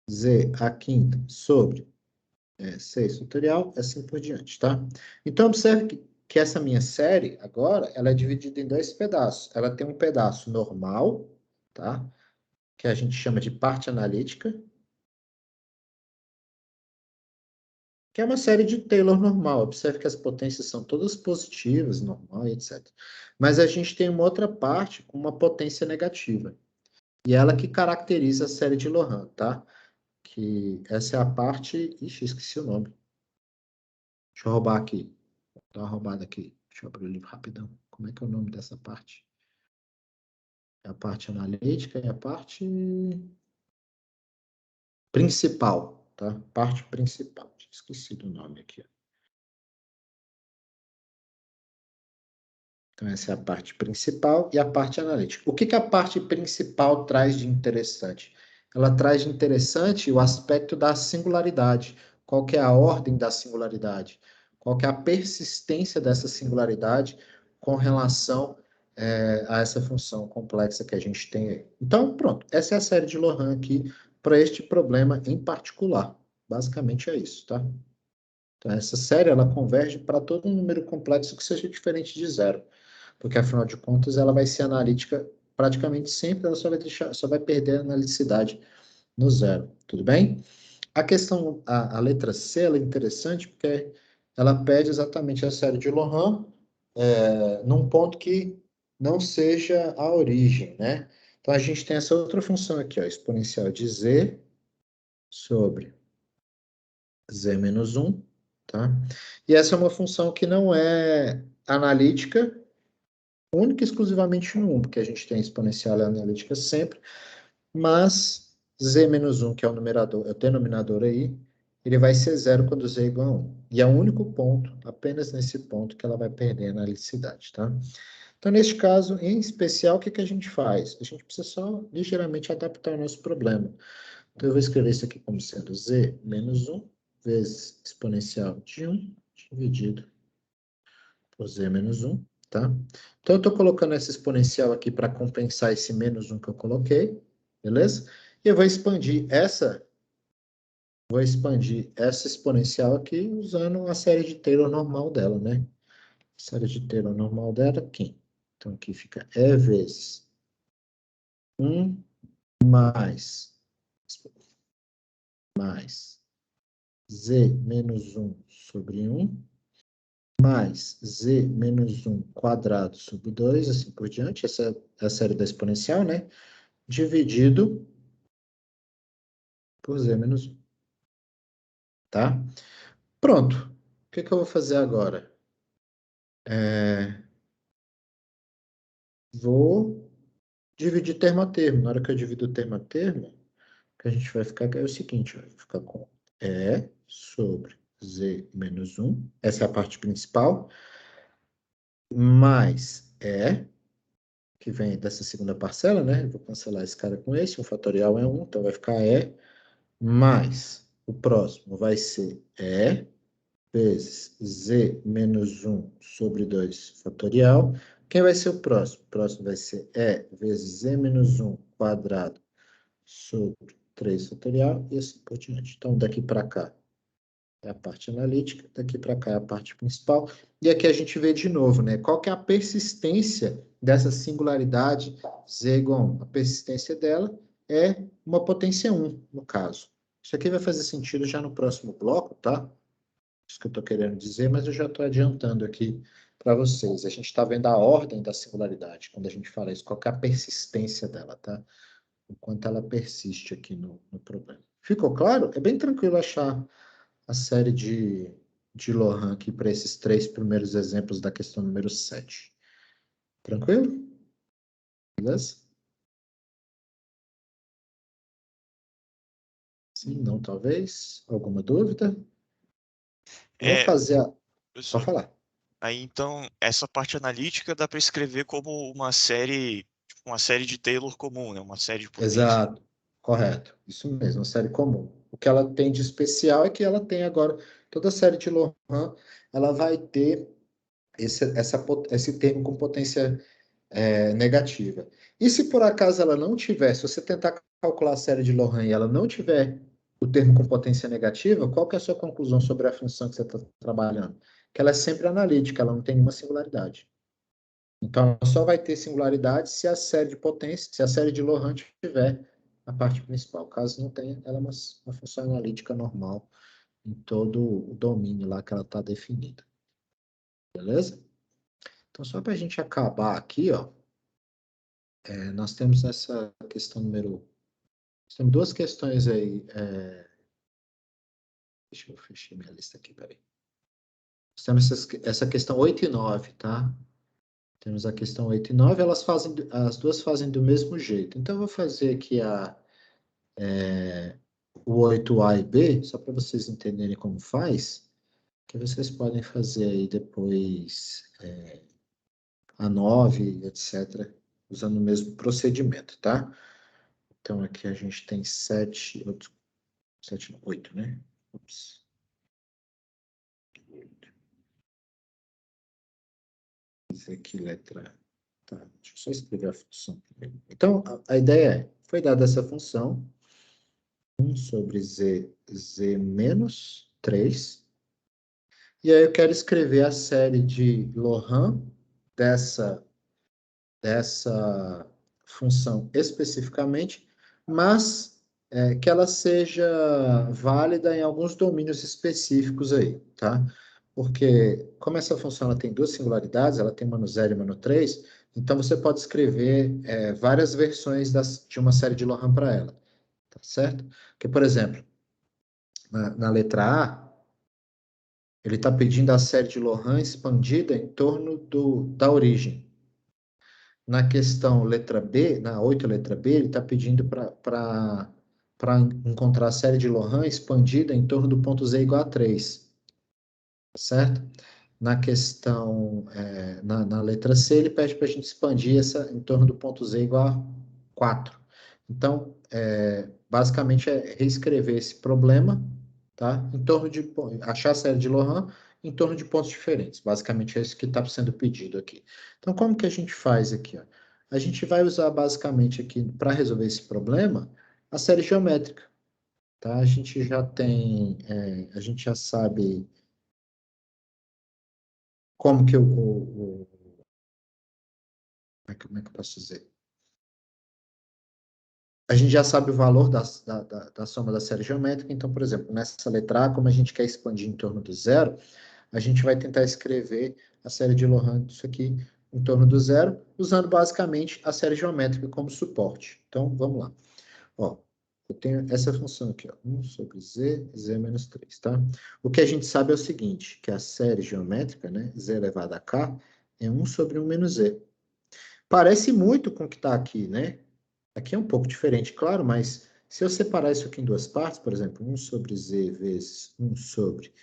S1: z à quinta sobre 6 fatorial, assim por diante, tá? Então, observe que essa minha série, agora, ela é dividida em dois pedaços. Ela tem um pedaço normal, tá? Que a gente chama de parte analítica, que é uma série de Taylor normal. Observe que as potências são todas positivas, normal e etc. Mas a gente tem uma outra parte com uma potência negativa. E ela que caracteriza a série de Lohan, tá? Que essa é a parte... Ixi, esqueci o nome. Deixa eu roubar aqui. Vou dar uma roubada aqui. Deixa eu abrir o livro rapidão. Como é que é o nome dessa parte? É a parte analítica e a parte principal, tá? Parte principal. Esqueci do nome aqui, ó. Então, essa é a parte principal e a parte analítica. O que que a parte principal traz de interessante? Ela traz de interessante o aspecto da singularidade. Qual que é a ordem da singularidade? Qual que é a persistência dessa singularidade com relação a essa função complexa que a gente tem aí. Então, pronto. Essa é a série de Lohan aqui para este problema em particular. Basicamente é isso, tá? Então, essa série, ela converge para todo número complexo que seja diferente de zero. Porque, afinal de contas, ela vai ser analítica praticamente sempre, ela só vai perder a analiticidade no zero. Tudo bem? A questão, a letra C, ela é interessante porque ela pede exatamente a série de Lohan num ponto que não seja a origem, né? Então, a gente tem essa outra função aqui, ó, exponencial de z sobre z menos 1, tá? E essa é uma função que não é analítica, única e exclusivamente no 1, porque a gente tem exponencial e analítica sempre, mas z menos 1, que é o numerador, é o denominador aí, ele vai ser 0 quando z é igual a 1. E é o único ponto, apenas nesse ponto, que ela vai perder a analicidade, tá? Então, neste caso, em especial, o que a gente faz? A gente precisa só ligeiramente adaptar o nosso problema. Então, eu vou escrever isso aqui como sendo z menos 1 vezes exponencial de 1 dividido por z menos 1, tá? Então, eu estou colocando essa exponencial aqui para compensar esse menos 1 que eu coloquei, beleza? E eu vou expandir essa exponencial aqui usando a série de Taylor normal dela, né? Série de Taylor normal dela aqui. Então, aqui fica E vezes 1 mais z menos 1 sobre 1 mais z menos 1 quadrado sobre 2, assim por diante. Essa é a série da exponencial, né? Dividido por z menos 1. Tá? Pronto. O que eu vou fazer agora? Vou dividir termo a termo. Na hora que eu divido termo a termo, o que a gente vai ficar é o seguinte, vai ficar com E sobre z menos 1. Essa é a parte principal. Mais E, que vem dessa segunda parcela, né? Eu vou cancelar esse cara com esse. O fatorial é 1, então vai ficar E. Mais o próximo vai ser E vezes z menos 1 sobre 2 fatorial. Quem vai ser o próximo? O próximo vai ser E vezes z menos 1 quadrado sobre 3 fatorial e assim por diante. Então, daqui para cá é a parte analítica, daqui para cá é a parte principal. E aqui a gente vê de novo, né? Qual que é a persistência dessa singularidade z igual a 1? A persistência dela é uma potência 1, no caso. Isso aqui vai fazer sentido já no próximo bloco, tá? Isso que eu estou querendo dizer, mas eu já estou adiantando aqui para vocês. A gente está vendo a ordem da singularidade, quando a gente fala isso, qual que é a persistência dela, tá? O quanto ela persiste aqui no problema. Ficou claro? É bem tranquilo achar a série de Lohan aqui para esses 3 primeiros exemplos da questão número 7. Tranquilo? Beleza? Sim, não, talvez. Alguma dúvida? Vou fazer a... Só
S2: Professor,
S1: falar.
S2: aí então essa parte analítica dá para escrever como tipo, uma série de Taylor comum, né? Uma série de potência.
S1: Exato, correto. Isso mesmo, uma série comum. O que ela tem de especial é que ela tem agora, toda a série de Lohan, ela vai ter esse termo com potência negativa. E se por acaso ela não tiver, se você tentar calcular a série de Lohan e ela não tiver o termo com potência negativa, qual que é a sua conclusão sobre a função que você está trabalhando? Que ela é sempre analítica, ela não tem nenhuma singularidade. Então, só vai ter singularidade se a série de potência, se a série de Lohan tiver a parte principal. Caso não tenha, ela é uma função analítica normal em todo o domínio lá que ela está definida. Beleza? Então, só para a gente acabar aqui, ó, nós temos essa questão número... Temos duas questões aí. Deixa eu fechar minha lista aqui, peraí. Nós temos essa questão 8 e 9, tá? Temos a questão 8 e 9, as duas fazem do mesmo jeito. Então, eu vou fazer aqui o 8A e B, só para vocês entenderem como faz, que vocês podem fazer aí depois a 9, etc., usando o mesmo procedimento, tá? Então, aqui a gente tem 7, 8, né? Ups. Isso aqui, letra... Tá, deixa eu só escrever a função primeiro. Então, a ideia é, foi dada essa função, 1 sobre z menos 3, e aí eu quero escrever a série de Lohan dessa função especificamente, mas que ela seja válida em alguns domínios específicos aí, tá? Porque, como essa função ela tem duas singularidades, ela tem uma no 0 e uma no 3, então você pode escrever várias versões de uma série de Lohan para ela, tá certo? Porque, por exemplo, na letra A, ele está pedindo a série de Loran expandida em torno da origem. Na questão letra B, na 8 letra B, ele está pedindo para encontrar a série de Loran expandida em torno do ponto Z igual a 3. Certo? Na questão, na letra C, ele pede para a gente expandir essa em torno do ponto Z igual a 4. Então, basicamente é reescrever esse problema, tá? Em torno de achar a série de Loran em torno de pontos diferentes. Basicamente é isso que está sendo pedido aqui. Então, como que a gente faz aqui? Ó? A gente vai usar basicamente aqui, para resolver esse problema, a série geométrica. Tá? A gente já tem, a gente já sabe como que como é que eu posso dizer? A gente já sabe o valor da soma da série geométrica, então, por exemplo, nessa letra A, como a gente quer expandir em torno do zero, a gente vai tentar escrever a série de Loran disso aqui em torno do zero, usando basicamente a série geométrica como suporte. Então, vamos lá. Ó, eu tenho essa função aqui, ó, 1 sobre z, z menos 3, tá? O que a gente sabe é o seguinte, que a série geométrica, né, z elevado a k, é 1 sobre 1 menos z. Parece muito com o que está aqui, né? Aqui é um pouco diferente, claro, mas se eu separar isso aqui em duas partes, por exemplo, 1 sobre z vezes 1 sobre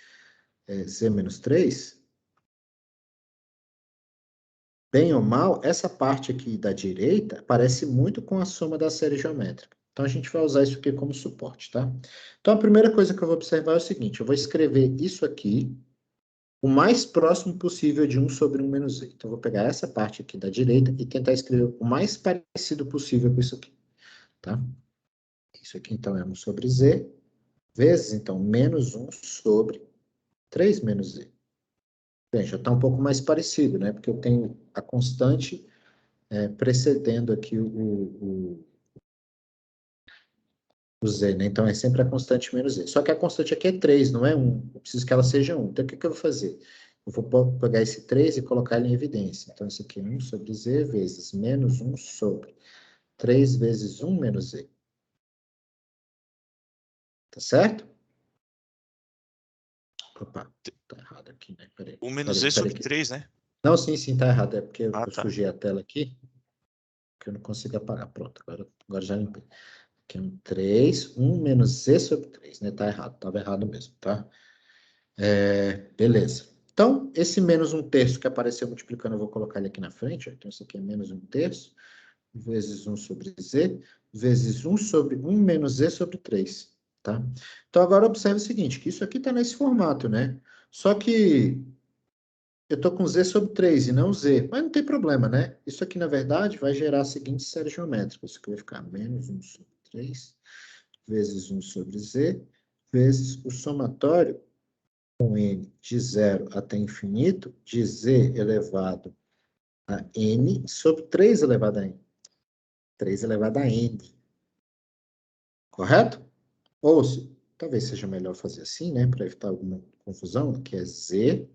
S1: z menos 3, bem ou mal, essa parte aqui da direita parece muito com a soma da série geométrica. Então, a gente vai usar isso aqui como suporte, tá? Então, a primeira coisa que eu vou observar é o seguinte, eu vou escrever isso aqui o mais próximo possível de 1 sobre 1 menos z. Então, eu vou pegar essa parte aqui da direita e tentar escrever o mais parecido possível com isso aqui, tá? Isso aqui, então, é 1 sobre z, vezes, então, menos 1 sobre 3 menos z. Bem, já está um pouco mais parecido, né? Porque eu tenho a constante precedendo aqui o z, né? Então, é sempre a constante menos z. Só que a constante aqui é 3, não é 1. Eu preciso que ela seja 1. Então, o que eu vou fazer? Eu vou pegar esse 3 e colocar ele em evidência. Então, isso aqui é 1 sobre z vezes menos 1 sobre 3 vezes 1 menos z. Tá certo? Opa, tá errado aqui, né? Peraí,
S2: 1 menos z
S1: peraí.
S2: sobre 3, né?
S1: Não, sim, tá errado. É porque
S2: Ah,
S1: eu
S2: tá.
S1: sujei a tela aqui, que eu não consigo apagar. Pronto, agora já limpei. Aqui é um 3, 1 menos z sobre 3, né? Tá errado, tava errado mesmo, tá? Beleza. Então, esse menos 1/3 que apareceu multiplicando, eu vou colocar ele aqui na frente. Ó. Então, isso aqui é menos 1/3, vezes 1 sobre z, vezes 1 sobre 1 menos z sobre 3, tá? Então, agora observe o seguinte, que isso aqui está nesse formato, né? Só que eu estou com z sobre 3 e não z, mas não tem problema, né? Isso aqui, na verdade, vai gerar a seguinte série geométrica. Isso aqui vai ficar menos 1 sobre 3, vezes 1 sobre z, vezes o somatório com n de 0 até infinito, de z elevado a n sobre 3 elevado a n. 3 elevado a n. Correto? Ou, talvez seja melhor fazer assim, né? Para evitar alguma confusão, que é z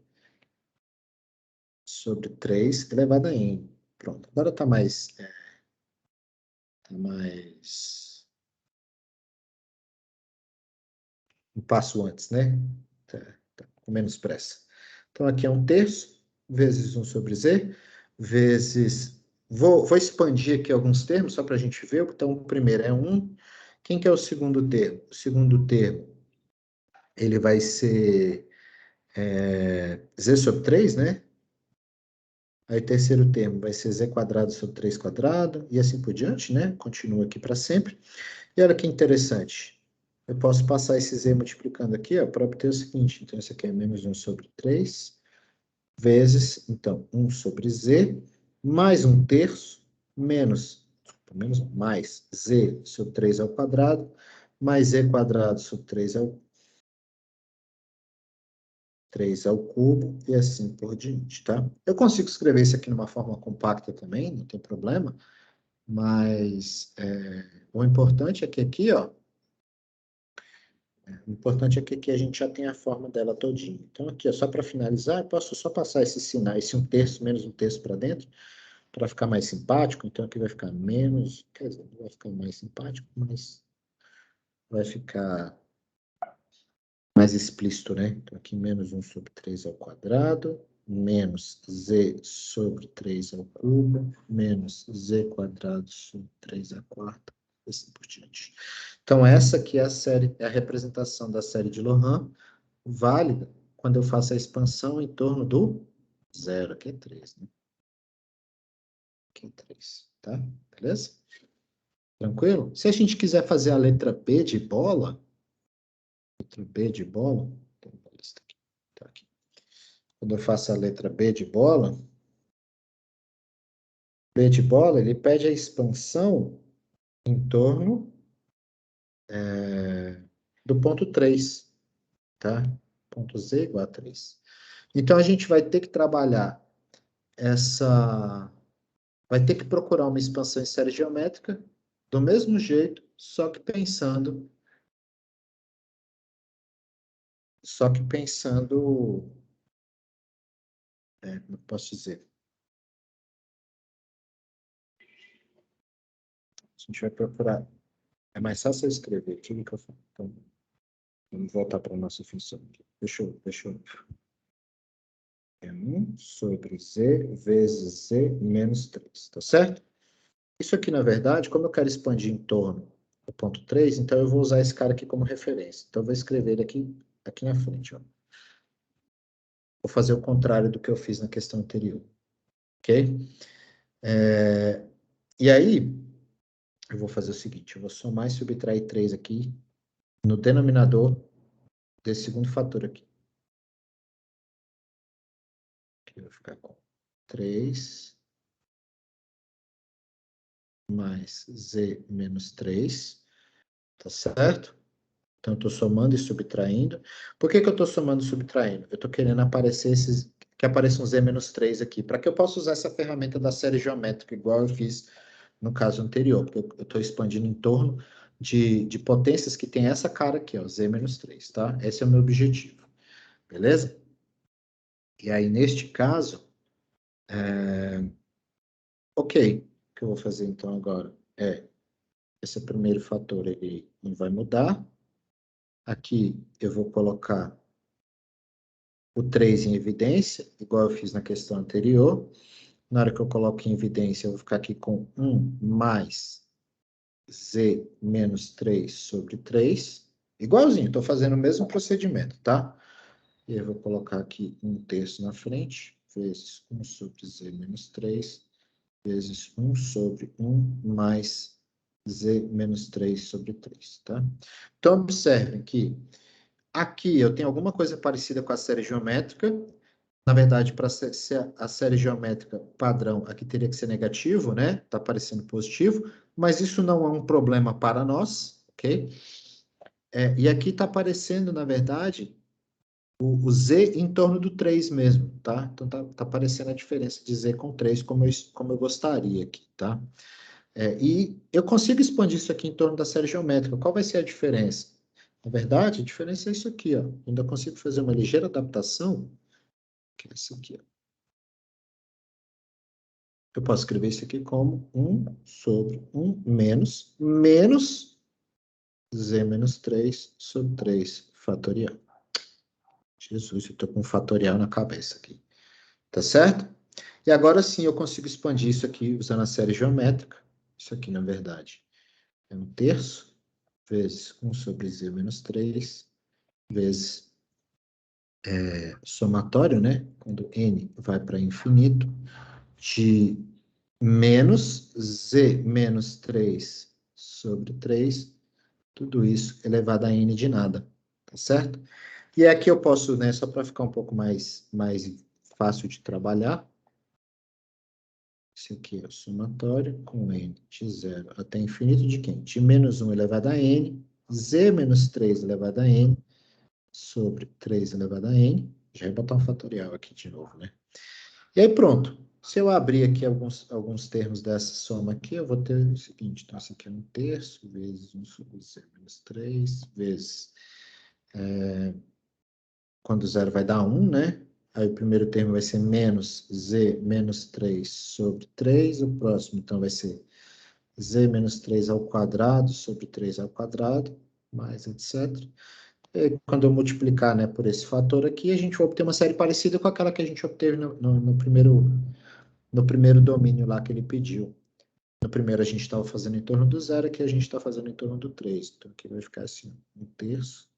S1: sobre 3 elevado a n. Pronto. Agora está mais... um passo antes, né? Tá com menos pressa. Então, aqui é 1/3, vezes 1 sobre z, vezes... Vou expandir aqui alguns termos, só para a gente ver. Então, o primeiro é 1. Quem que é o segundo termo? O segundo termo, ele vai ser z sobre 3, né? Aí, o terceiro termo vai ser z quadrado sobre 3 quadrado, e assim por diante, né? Continua aqui para sempre. E olha que interessante. Eu posso passar esse z multiplicando aqui, ó, para obter o seguinte. Então, isso aqui é menos 1 sobre 3, vezes, então, 1 sobre z, mais 1/3, mais z sobre 3 ao quadrado, mais z quadrado sobre 3 ao cubo, e assim por diante, tá? Eu consigo escrever isso aqui numa forma compacta também, não tem problema, mas o importante é que aqui, ó, o importante é que aqui a gente já tem a forma dela todinha. Então, aqui, ó, só para finalizar, eu posso só passar esse sinal, esse 1/3 menos 1/3 para dentro, para ficar mais simpático. Então, aqui vai ficar menos, quer dizer, não vai ficar mais simpático, mas vai ficar mais explícito, né? Então, aqui menos 1 sobre 3 ao quadrado, menos z sobre 3 ao cubo, menos z quadrado sobre 3 à quarta, e assim por diante. Então, essa aqui é a representação da série de Loran, válida quando eu faço a expansão em torno do zero, aqui é 3, né? Aqui é 3, tá? Beleza? Tranquilo? Se a gente quiser fazer a letra B de bola, letra B de bola, tá aqui. Quando eu faço a letra B de bola, ele pede a expansão em torno do ponto 3, tá? Ponto Z igual a 3. Então, a gente vai ter que trabalhar vai ter que procurar uma expansão em série geométrica do mesmo jeito, só que pensando, como eu posso dizer? A gente vai procurar, é mais fácil eu escrever aqui do que eu falo. Então, vamos voltar para a nossa função aqui. Deixa eu. É 1 sobre z vezes z menos 3, tá certo? Isso aqui, na verdade, como eu quero expandir em torno do ponto 3, então eu vou usar esse cara aqui como referência. Então, eu vou escrever ele aqui na frente, ó. Vou fazer o contrário do que eu fiz na questão anterior, ok? E aí, eu vou fazer o seguinte, eu vou somar e subtrair 3 aqui no denominador desse segundo fator aqui. Aqui vai ficar com 3 mais z menos 3, tá certo? Então, eu estou somando e subtraindo. Por que eu estou somando e subtraindo? Eu estou querendo que apareça um z menos 3 aqui, para que eu possa usar essa ferramenta da série geométrica, igual eu fiz no caso anterior, porque eu estou expandindo em torno de potências que tem essa cara aqui, ó, z menos 3, tá? Esse é o meu objetivo, beleza? E aí, neste caso, ok, o que eu vou fazer então agora esse primeiro fator, ele não vai mudar. Aqui eu vou colocar o 3 em evidência, igual eu fiz na questão anterior. Na hora que eu coloco em evidência, eu vou ficar aqui com 1 mais z menos 3 sobre 3. Igualzinho, estou fazendo o mesmo procedimento, tá? E aí eu vou colocar aqui 1/3 na frente, vezes 1 sobre z menos 3, vezes 1 sobre 1 mais z menos 3 sobre 3, tá? Então, observem que aqui eu tenho alguma coisa parecida com a série geométrica. Na verdade, para ser a série geométrica padrão, aqui teria que ser negativo, né? Está aparecendo positivo, mas isso não é um problema para nós, ok? E aqui está aparecendo, na verdade, o z em torno do 3 mesmo, tá? Então, tá aparecendo a diferença de z com 3, como eu gostaria aqui, tá? E eu consigo expandir isso aqui em torno da série geométrica. Qual vai ser a diferença? Na verdade, a diferença é isso aqui, ó. Eu ainda consigo fazer uma ligeira adaptação, que é isso aqui, ó. Eu posso escrever isso aqui como 1 sobre 1 menos z menos 3 sobre 3 fatorial. Jesus, eu estou com um fatorial na cabeça aqui. Tá certo? E agora sim eu consigo expandir isso aqui usando a série geométrica. Isso aqui, na verdade, é 1/3 vezes 1 sobre z menos 3 vezes somatório, né? Quando n vai para infinito, de menos z menos 3 sobre 3, tudo isso elevado a n de nada, tá certo? E aqui eu posso, né, só para ficar um pouco mais fácil de trabalhar, esse aqui é o somatório com n de 0 até infinito de quem? De menos 1 elevado a n, z menos 3 elevado a n, sobre 3 elevado a n, já vai botar um fatorial aqui de novo, né? E aí pronto. Se eu abrir aqui alguns termos dessa soma aqui, eu vou ter o seguinte, então isso aqui é 1/3 vezes 1 sobre z menos 3, vezes, quando zero vai dar 1, né? Aí o primeiro termo vai ser menos z menos 3 sobre 3, o próximo então vai ser z menos 3 ao quadrado sobre 3 ao quadrado, mais etc. Quando eu multiplicar, né, por esse fator aqui, a gente vai obter uma série parecida com aquela que a gente obteve no primeiro domínio lá que ele pediu. No primeiro a gente estava fazendo em torno do zero, aqui a gente está fazendo em torno do 3. Então aqui vai ficar assim, 1/3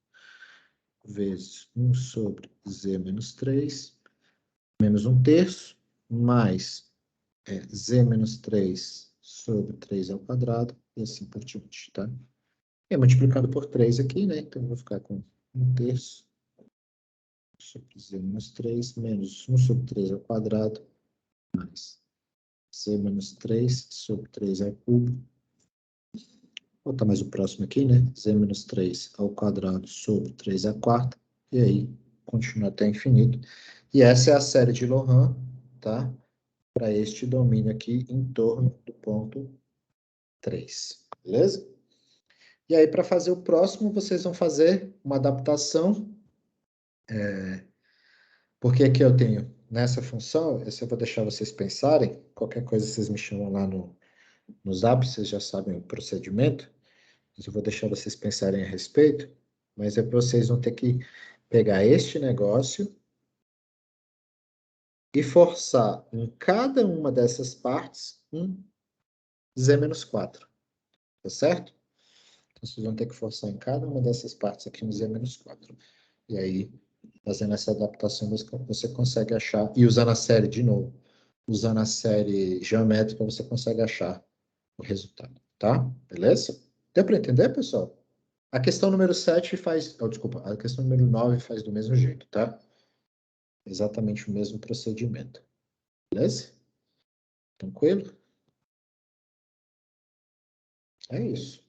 S1: vezes 1 sobre z menos 3, menos 1/3, mais z menos 3 sobre 3 ao quadrado, e assim por diante, tá? É multiplicado por 3 aqui, né? Então eu vou ficar com 1/3 sobre z menos 3, menos 1 sobre 3 ao quadrado, mais z menos 3 sobre 3 ao cubo. Vou botar mais o próximo aqui, né? Z menos 3 ao quadrado sobre 3 à quarta. E aí, continua até infinito. E essa é a série de Lohan, tá? Para este domínio aqui em torno do ponto 3. Beleza? E aí, para fazer o próximo, vocês vão fazer uma adaptação. Porque aqui eu tenho nessa função, essa eu vou deixar vocês pensarem. Qualquer coisa vocês me chamam lá no Zap, vocês já sabem o procedimento. Eu vou deixar vocês pensarem a respeito, mas vocês vão ter que pegar este negócio e forçar em cada uma dessas partes um z-4, tá certo? Então, vocês vão ter que forçar em cada uma dessas partes aqui um z-4. E aí, fazendo essa adaptação, você consegue achar, e usando a série de novo, usando a série geométrica, você consegue achar o resultado, tá? Beleza? Deu para entender, pessoal? A questão número 7 faz... Oh, desculpa, a questão número 9 faz do mesmo jeito, tá? Exatamente o mesmo procedimento. Beleza? Tranquilo? É isso.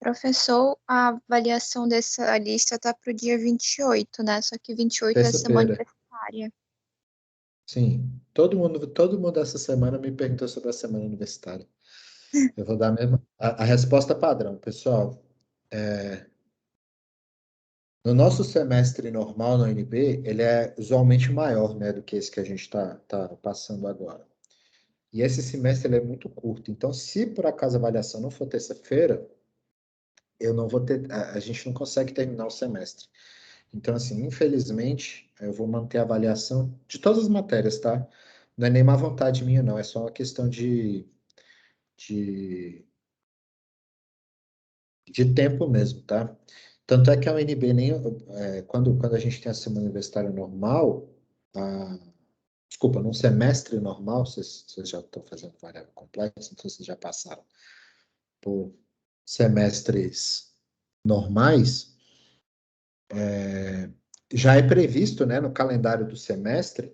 S4: Professor, a avaliação dessa lista tá para o dia 28, né? Só que 28 é semana
S1: Terça-feira.
S4: universitária.
S1: Sim. Todo mundo essa semana me perguntou sobre a semana universitária. Eu vou dar a resposta padrão, pessoal. No nosso semestre normal no UNB, ele é usualmente maior, né, do que esse que a gente tá passando agora. E esse semestre ele é muito curto. Então, se por acaso a avaliação não for terça-feira, eu não vou ter, a gente não consegue terminar o semestre. Então, assim, infelizmente, eu vou manter a avaliação de todas as matérias, tá? Não é nem má vontade minha, não. É só uma questão de, de tempo mesmo, tá? Tanto é que a UNB, quando a gente tem a semana universitária normal, desculpa, num semestre normal, vocês já estão fazendo variável complexa, então vocês já passaram por semestres normais, já é previsto, né, no calendário do semestre,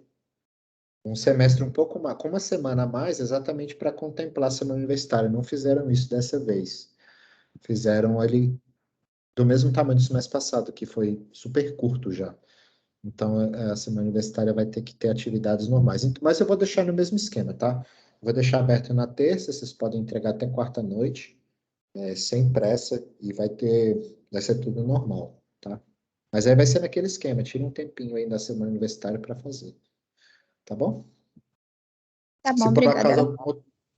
S1: um semestre um pouco mais, com uma semana a mais, exatamente para contemplar a semana universitária. Não fizeram isso dessa vez. Fizeram ali do mesmo tamanho do semestre passado, que foi super curto já. Então, a semana universitária vai ter que ter atividades normais. Mas eu vou deixar no mesmo esquema, tá? Vou deixar aberto na terça, vocês podem entregar até quarta-noite, sem pressa, e vai ser tudo normal, tá? Mas aí vai ser naquele esquema, tira um tempinho aí da semana universitária para fazer, tá bom?
S4: Tá bom,
S1: Se por
S4: obrigada.
S1: acaso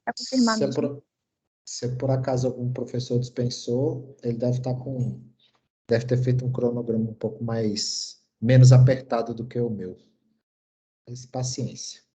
S4: Pra confirmar
S1: se
S4: mesmo.
S1: por acaso algum professor dispensou, ele deve ter feito um cronograma um pouco menos apertado do que o meu. Mas paciência.